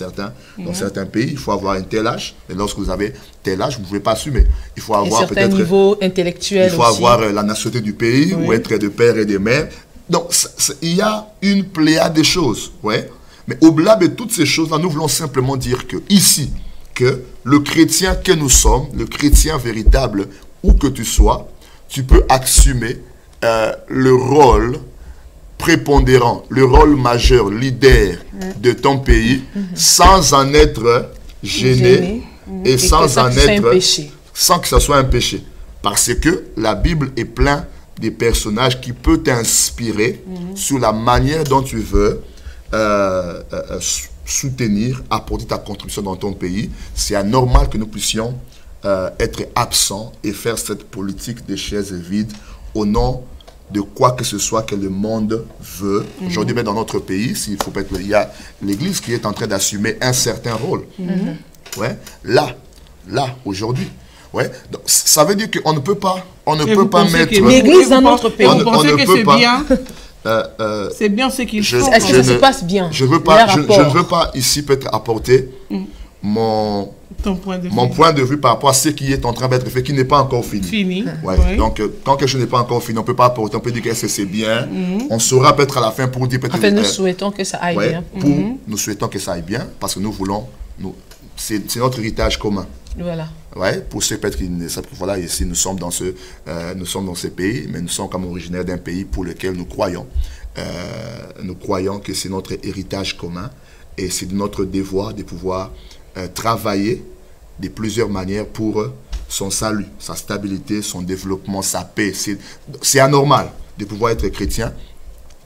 certains pays, il faut avoir un tel âge. Et lorsque vous avez tel âge, vous ne pouvez pas assumer. Il faut avoir peut-être un niveau intellectuel. Il faut avoir la nationalité du pays, ou être de père et de mère. Donc, il y a une pléiade de choses. Ouais. Mais au-delà de toutes ces choses-là, nous voulons simplement dire que ici, que le chrétien que nous sommes, le chrétien véritable, où que tu sois, tu peux assumer le rôle prépondérant, le rôle majeur, leader de ton pays, sans en être gêné et sans que ça soit un péché. Parce que la Bible est pleine de personnages qui peuvent t'inspirer sur la manière dont tu veux soutenir, apporter ta contribution dans ton pays. C'est anormal que nous puissions être absents et faire cette politique des chaises vides au nom de quoi que ce soit que le monde veut. Aujourd'hui, même dans notre pays, il y a l'Église qui est en train d'assumer un certain rôle. Ouais. Là, aujourd'hui. Ouais. Donc, ça veut dire qu'on ne peut pas, mettre... L'Église dans notre pays. Vous pensez que c'est bien? C'est bien ce qu'il faut. Est-ce que ça se passe bien? Je ne veux pas ici peut-être apporter mon point point de vue par rapport à ce qui est en train d'être fait, qui n'est pas encore fini. Ouais. Oui. Donc, quand quelque chose n'est pas encore fini, on peut pas pour autant dire que c'est bien. On saura peut-être à la fin pour dire peut-être... En fait, nous souhaitons que ça aille bien. Nous souhaitons que ça aille bien, parce que nous voulons... C'est notre héritage commun. Voilà. Ouais, pour ceux peut-être qui ne savent pas, voilà, ici nous sommes dans ce pays, mais nous sommes comme originaires d'un pays pour lequel nous croyons. Nous croyons que c'est notre héritage commun et c'est notre devoir de pouvoir travailler de plusieurs manières pour son salut, sa stabilité, son développement, sa paix. C'est anormal de pouvoir être chrétien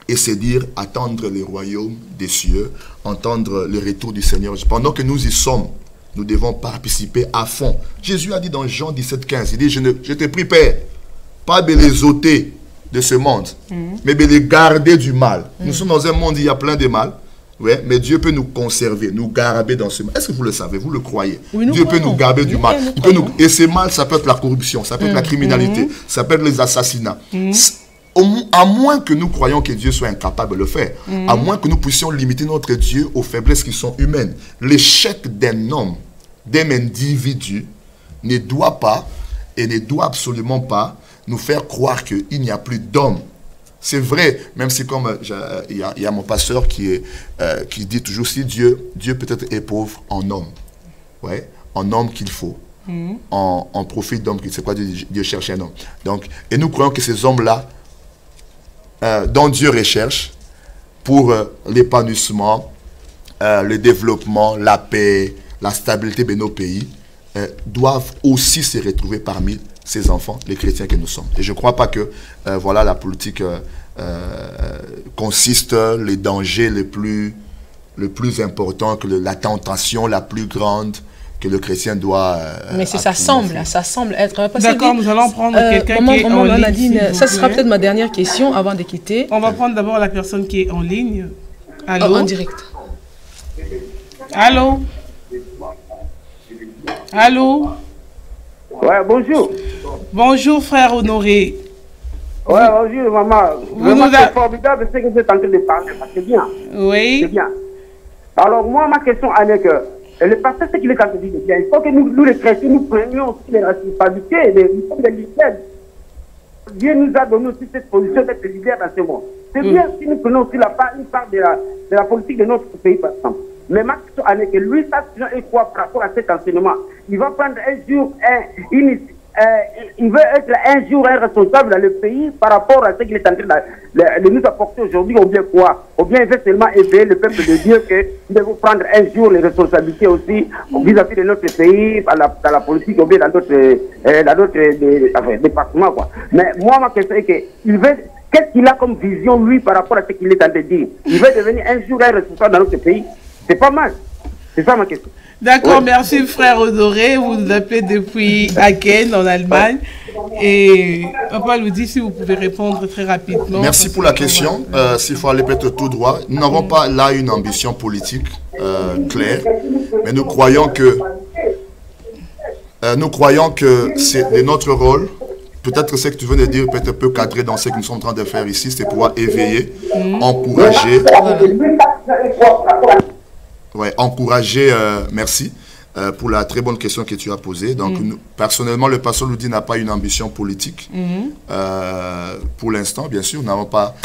et se dire attendre le royaume des cieux, entendre le retour du Seigneur. Pendant que nous y sommes, nous devons participer à fond. Jésus a dit dans Jean 17,15, il dit, je te prie, Père, pas de les ôter de ce monde, mais de les garder du mal. Nous sommes dans un monde où il y a plein de mal, ouais, mais Dieu peut nous conserver, nous garder dans ce mal. Est-ce que vous le savez, vous le croyez? Oui, Dieu peut nous garder du mal. Et ce mal, ça peut être la corruption, ça peut être la criminalité, ça peut être les assassinats. À moins que nous croyions que Dieu soit incapable de le faire, à moins que nous puissions limiter notre Dieu aux faiblesses qui sont humaines. L'échec d'un homme, d'un individu, ne doit pas et ne doit absolument pas nous faire croire qu'il n'y a plus d'hommes. C'est vrai, même si comme il y a mon pasteur qui dit toujours, si Dieu peut-être est pauvre en homme, ouais, en homme qu'il faut, en profite d'homme, c'est quoi Dieu cherche un homme. Donc, et nous croyons que ces hommes-là, dont Dieu recherche pour l'épanouissement, le développement, la paix, la stabilité de nos pays, doivent aussi se retrouver parmi ces enfants, les chrétiens que nous sommes. Et je ne crois pas que voilà, la politique consiste, les dangers le plus important, que la tentation la plus grande que le chrétien doit... Mais ça semble être... D'accord, nous allons prendre quelqu'un qui est en ligne. Ça sera peut-être ma dernière question avant de quitter. On va prendre d'abord la personne qui est en ligne. Allô? En direct. Allô? Allô? Ouais, bonjour. Bonjour, frère Honoré. Ouais, bonjour, maman. Vraiment, c'est formidable ce que vous êtes en train de parler. C'est bien. Oui. C'est bien. Alors, moi, ma question est que le pasteur, ce qu'il est en train de dire, il faut que nous les chrétiens, nous prenions aussi les responsabilités, nous sommes des leaders. Dieu nous a donné aussi cette position d'être leader dans ce monde. C'est bien si nous prenons aussi une part de la politique de notre pays, par exemple. Mais ma question est que lui, ça, il croit par rapport à cet enseignement. Il va prendre un jour, il veut être un jour un responsable dans le pays par rapport à ce qu'il est en train de nous apporter aujourd'hui, ou bien quoi? Ou bien il veut seulement éveiller le peuple de Dieu que nous devons prendre un jour les responsabilités aussi vis-à-vis de notre pays, dans la politique, ou bien dans d'autres départements, quoi. Mais moi, ma question est que qu'est-ce qu'il a comme vision, lui, par rapport à ce qu'il est en train de dire? Il veut devenir un jour un responsable dans notre pays. C'est pas mal. C'est ça ma question. D'accord, ouais. Merci frère Honoré. Vous nous appelez depuis Aachen, en Allemagne. Et papa nous dit si vous pouvez répondre très rapidement. Merci pour la question. S'il faut aller peut-être tout droit. Nous n'avons pas là une ambition politique claire, mais nous croyons que c'est de notre rôle. Peut-être ce que tu venais de dire peut-être un peu cadré dans ce que nous sommes en train de faire ici, c'est pouvoir éveiller, encourager. Ouais, encourager, merci pour la très bonne question que tu as posée. Donc, nous, personnellement, le pasteur Loudi n'a pas une ambition politique. Pour l'instant, bien sûr, nous n'avons pas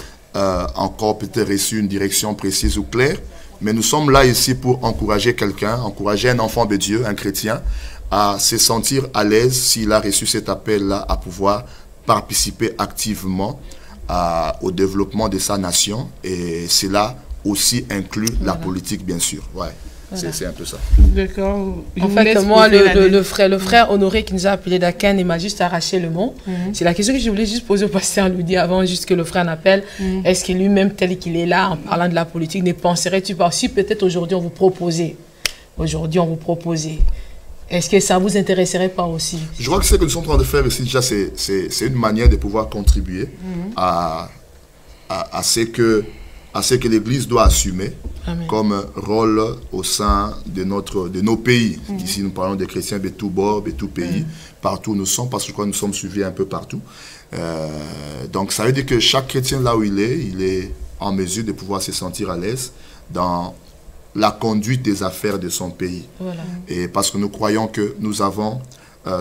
encore peut-être reçu une direction précise ou claire, mais nous sommes là ici pour encourager quelqu'un, encourager un enfant de Dieu, un chrétien, à se sentir à l'aise s'il a reçu cet appel-là, à pouvoir participer activement au développement de sa nation. Et cela aussi inclut la politique, bien sûr. Ouais. Voilà. C'est un peu ça. D'accord. En fait, moi, le frère Honoré qui nous a appelé d'Aachen, il m'a juste arraché le mot. C'est la question que je voulais juste poser au pasteur Loudi avant juste que le frère n'appelle. Est-ce que lui-même, tel qu'il est là, en parlant de la politique, ne penserait-tu pas si peut-être aujourd'hui on vous proposait, est-ce que ça vous intéresserait pas aussi? Je crois que ce que nous sommes en train de faire ici, déjà, c'est une manière de pouvoir contribuer à ce que l'Église doit assumer. Amen. Comme rôle au sein de nos pays. Ici, nous parlons des chrétiens de tous bords, de tous pays, partout où nous sommes, parce que je crois que nous sommes suivis un peu partout. Donc, ça veut dire que chaque chrétien, là où il est en mesure de pouvoir se sentir à l'aise dans la conduite des affaires de son pays. Voilà. Et parce que nous croyons que nous avons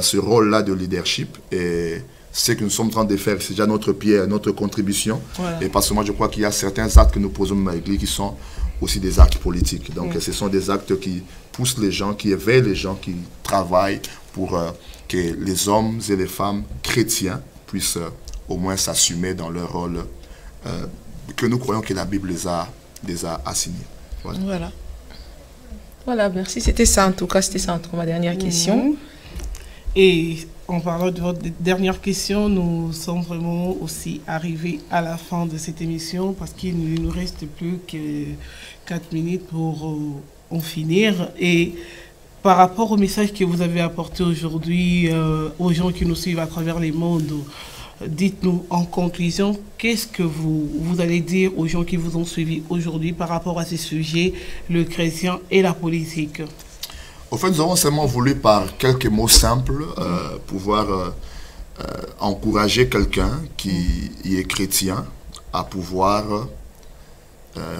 ce rôle-là de leadership, et ce que nous sommes en train de faire, c'est déjà notre pierre, notre contribution. Voilà. Et parce que moi, je crois qu'il y a certains actes que nous posons à l'Église qui sont aussi des actes politiques. Donc, ce sont des actes qui poussent les gens, qui éveillent les gens, qui travaillent pour que les hommes et les femmes chrétiens puissent au moins s'assumer dans leur rôle que nous croyons que la Bible les a assignés. Voilà. Voilà. Voilà, merci. C'était ça en tout cas, ma dernière question. Et en parlant de votre dernière question, nous sommes vraiment aussi arrivés à la fin de cette émission parce qu'il ne nous reste plus que 4 minutes pour en finir. Et par rapport au message que vous avez apporté aujourd'hui aux gens qui nous suivent à travers les mondes, dites-nous en conclusion, qu'est-ce que vous allez dire aux gens qui vous ont suivis aujourd'hui par rapport à ces sujets, le chrétien et la politique? Au fait, nous avons seulement voulu, par quelques mots simples, pouvoir encourager quelqu'un qui est chrétien à pouvoir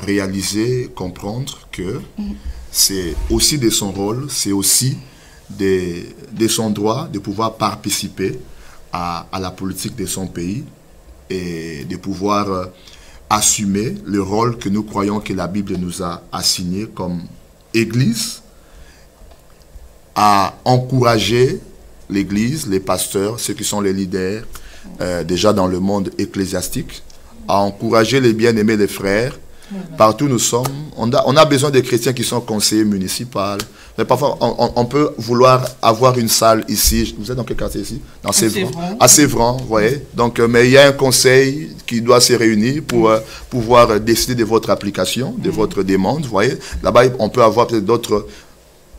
réaliser, comprendre que c'est aussi de son rôle, c'est aussi de son droit de pouvoir participer à la politique de son pays et de pouvoir assumer le rôle que nous croyons que la Bible nous a assigné comme Église, à encourager l'Église, les pasteurs, ceux qui sont les leaders, déjà dans le monde ecclésiastique, à encourager les bien-aimés, les frères. Partout où nous sommes, on a besoin de chrétiens qui sont conseillers municipaux. Mais parfois, on peut vouloir avoir une salle ici. Vous êtes dans quel quartier ici? Dans Sévran. À Sévran, vous voyez. Donc, mais il y a un conseil qui doit se réunir pour pouvoir décider de votre application, de votre demande. Vous voyez. Là-bas, on peut avoir peut-être d'autres,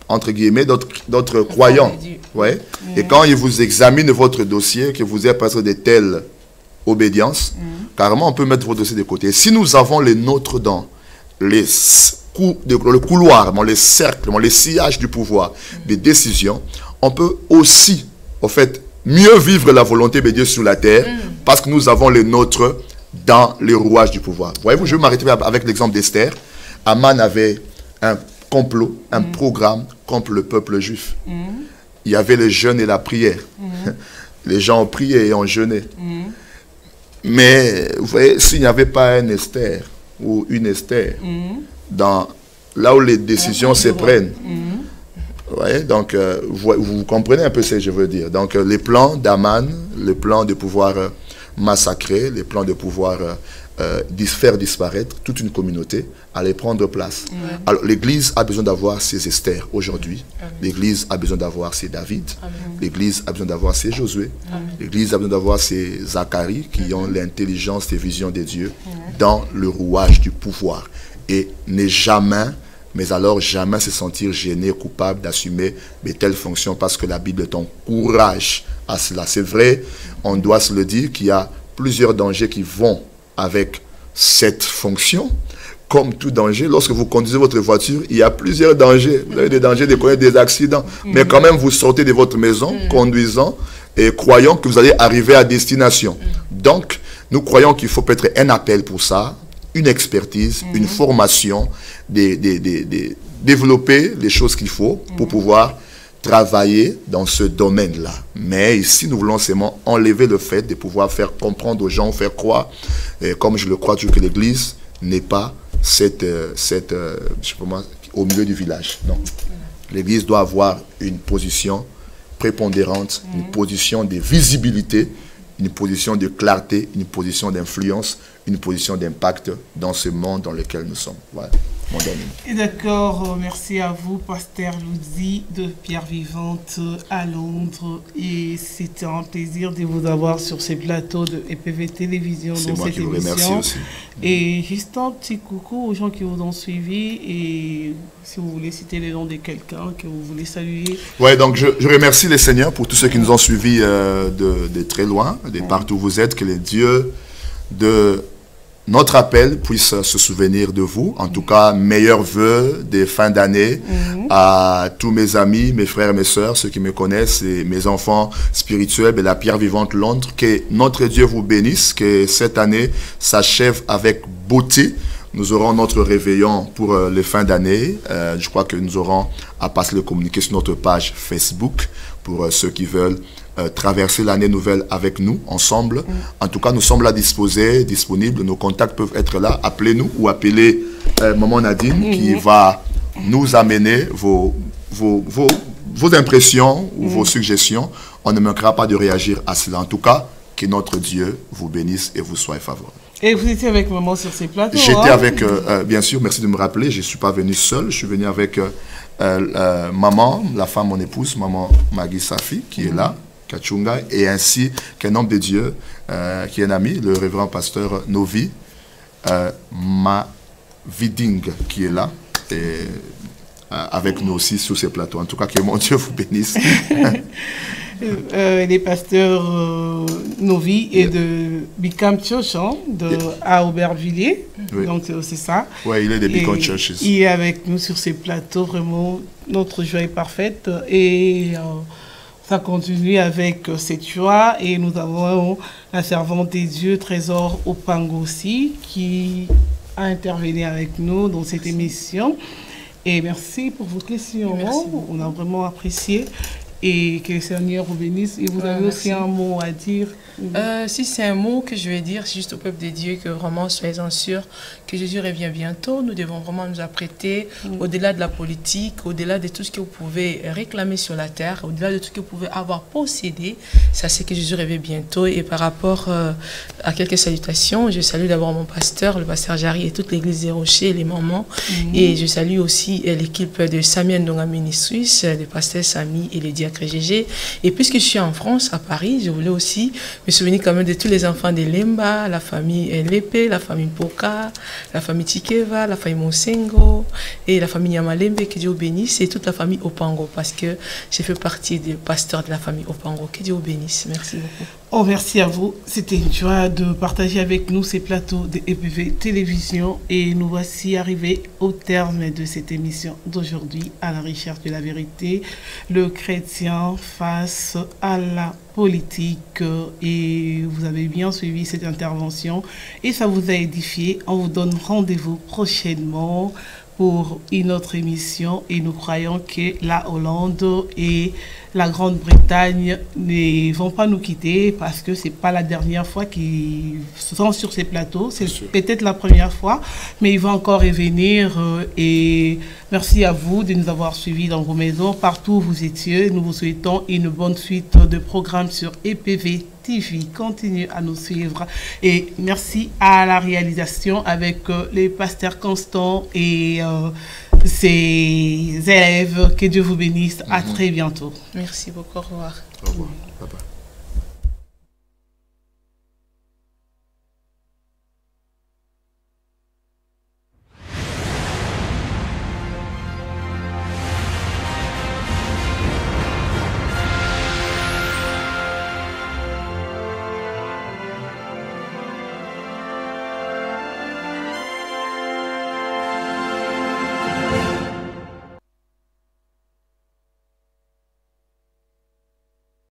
entre guillemets, d'autres croyants. Ouais. Et quand ils vous examinent votre dossier, que vous êtes presque de telle obédience, carrément on peut mettre votre dossier de côté. Si nous avons les nôtres dans le couloir, dans les cercles, dans les sillages du pouvoir, des décisions, on peut aussi, en fait, mieux vivre la volonté de Dieu sur la terre, parce que nous avons les nôtres dans les rouages du pouvoir. Voyez-vous, je vais m'arrêter avec l'exemple d'Esther. Aman avait un complot, un programme contre le peuple juif. Il y avait le jeûne et la prière. Les gens ont prié et ont jeûné. Mais, vous voyez, s'il n'y avait pas un Esther ou une Esther, là où les décisions se prennent, vous voyez, donc, vous comprenez un peu ce que je veux dire. Donc, les plans d'Aman, le plan de pouvoir massacrer, les plans de pouvoir faire disparaître toute une communauté, allaient prendre place. Alors, l'Église a besoin d'avoir ses Esther aujourd'hui. L'Église a besoin d'avoir ses David. L'Église a besoin d'avoir ses Josué. L'Église a besoin d'avoir ses Zacharie qui ont l'intelligence et vision de Dieu dans le rouage du pouvoir. Et ne jamais, mais alors jamais se sentir gêné, coupable d'assumer de telles fonctions parce que la Bible t'encourage à cela. C'est vrai, on doit se le dire qu'il y a plusieurs dangers qui vont avec cette fonction. Comme tout danger, lorsque vous conduisez votre voiture, il y a plusieurs dangers. Vous avez des dangers de connaître des accidents. Mais quand même, vous sortez de votre maison, conduisant, et croyant que vous allez arriver à destination. Donc, nous croyons qu'il faut peut-être un appel pour ça, une expertise, une formation, développer les choses qu'il faut pour pouvoir travailler dans ce domaine-là. Mais ici, nous voulons seulement enlever le fait de pouvoir faire comprendre aux gens, faire croire, comme je le crois toujours, que l'Église n'est pas je sais pas moi, au milieu du village. Non. L'Église doit avoir une position prépondérante, une position de visibilité, une position de clarté, une position d'influence, une position d'impact dans ce monde dans lequel nous sommes. Voilà. D'accord, merci à vous, Pasteur Louzi de Pierre Vivante à Londres. Et c'était un plaisir de vous avoir sur ces plateaux de EPV Télévision dans cette émission. Remercie aussi. Et juste un petit coucou aux gens qui vous ont suivi. Et si vous voulez citer le nom de quelqu'un que vous voulez saluer. Oui, donc je remercie les Seigneurs pour tous ceux qui nous ont suivis de très loin, de partout où vous êtes. Que les dieux de notre appel puisse se souvenir de vous. En tout cas, meilleurs vœux des fins d'année à tous mes amis, mes frères et mes sœurs, ceux qui me connaissent, et mes enfants spirituels de la Pierre Vivante Londres. Que notre Dieu vous bénisse, que cette année s'achève avec beauté. nous aurons notre réveillon pour les fins d'année. Je crois que nous aurons à passer le communiqué sur notre page Facebook pour ceux qui veulent traverser l'année nouvelle avec nous, ensemble. En tout cas, nous sommes là disponibles. Nos contacts peuvent être là. Appelez-nous ou appelez Maman Nadine qui va nous amener vos impressions ou vos suggestions. On ne manquera pas de réagir à cela. En tout cas, que notre Dieu vous bénisse et vous soit favorable. Et vous étiez avec maman sur ces plateaux? J'étais avec, bien sûr, merci de me rappeler, je ne suis pas venu seul, je suis venu avec maman, la femme, mon épouse, maman Maggie Safi, qui est là, Kachunga, et ainsi qu'un homme de Dieu, qui est un ami, le révérend pasteur Novi Maviding, qui est là, et avec nous aussi sur ces plateaux. En tout cas, que mon Dieu vous bénisse. Les pasteurs Novi et de Bicam Church à Aubervilliers. Oui. Donc c'est ça. Oui, il est de Bicam Church. Il est avec nous sur ces plateaux. Vraiment, notre joie est parfaite. Et ça continue avec cette joie. Et nous avons la servante des dieux, Trésor Opango aussi, qui a intervenu avec nous dans cette émission. Et merci pour vos questions. Merci. On a vraiment apprécié. Et que le Seigneur vous bénisse. Et vous avez aussi un mot à dire? Si c'est un mot que je vais dire, c'est juste au peuple de Dieu que vraiment soyez-en sûrs que Jésus revient bientôt. Nous devons vraiment nous apprêter au-delà de la politique, au-delà de tout ce que vous pouvez réclamer sur la terre, au-delà de tout ce que vous pouvez avoir possédé. Ça, c'est que Jésus revient bientôt. Et par rapport à quelques salutations, je salue d'abord mon pasteur, le pasteur Jarry et toute l'église des Rochers, les mamans. Et je salue aussi l'équipe de Samuel Ndonga Ministries, des pasteurs Samy et les diacres GG. Et puisque je suis en France, à Paris, je voulais aussi me souvenir quand même de tous les enfants de Lemba, la famille LP, la famille Poka, la famille Tikeva, la famille Monsengo et la famille Yamalembe, que Dieu bénisse, et toute la famille Opango, parce que j'ai fait partie des pasteurs de la famille Opango. Que Dieu bénisse. Merci beaucoup. Oh, merci à vous. C'était une joie de partager avec nous ces plateaux de EPV Télévision. Et nous voici arrivés au terme de cette émission d'aujourd'hui, à la recherche de la vérité. Le chrétien face à la politique. Et vous avez bien suivi cette intervention et ça vous a édifié. On vous donne rendez-vous prochainement pour une autre émission et nous croyons que la Hollande et la Grande-Bretagne ne vont pas nous quitter parce que c'est pas la dernière fois qu'ils sont sur ces plateaux, c'est peut-être la première fois, mais ils vont encore revenir et merci à vous de nous avoir suivis dans vos maisons, partout où vous étiez. Nous vous souhaitons une bonne suite de programmes sur EPV TV. Continuez à nous suivre et merci à la réalisation avec les pasteurs Constant et ses élèves. Que Dieu vous bénisse. À très bientôt. Merci beaucoup. Au revoir. Au revoir. Bye bye.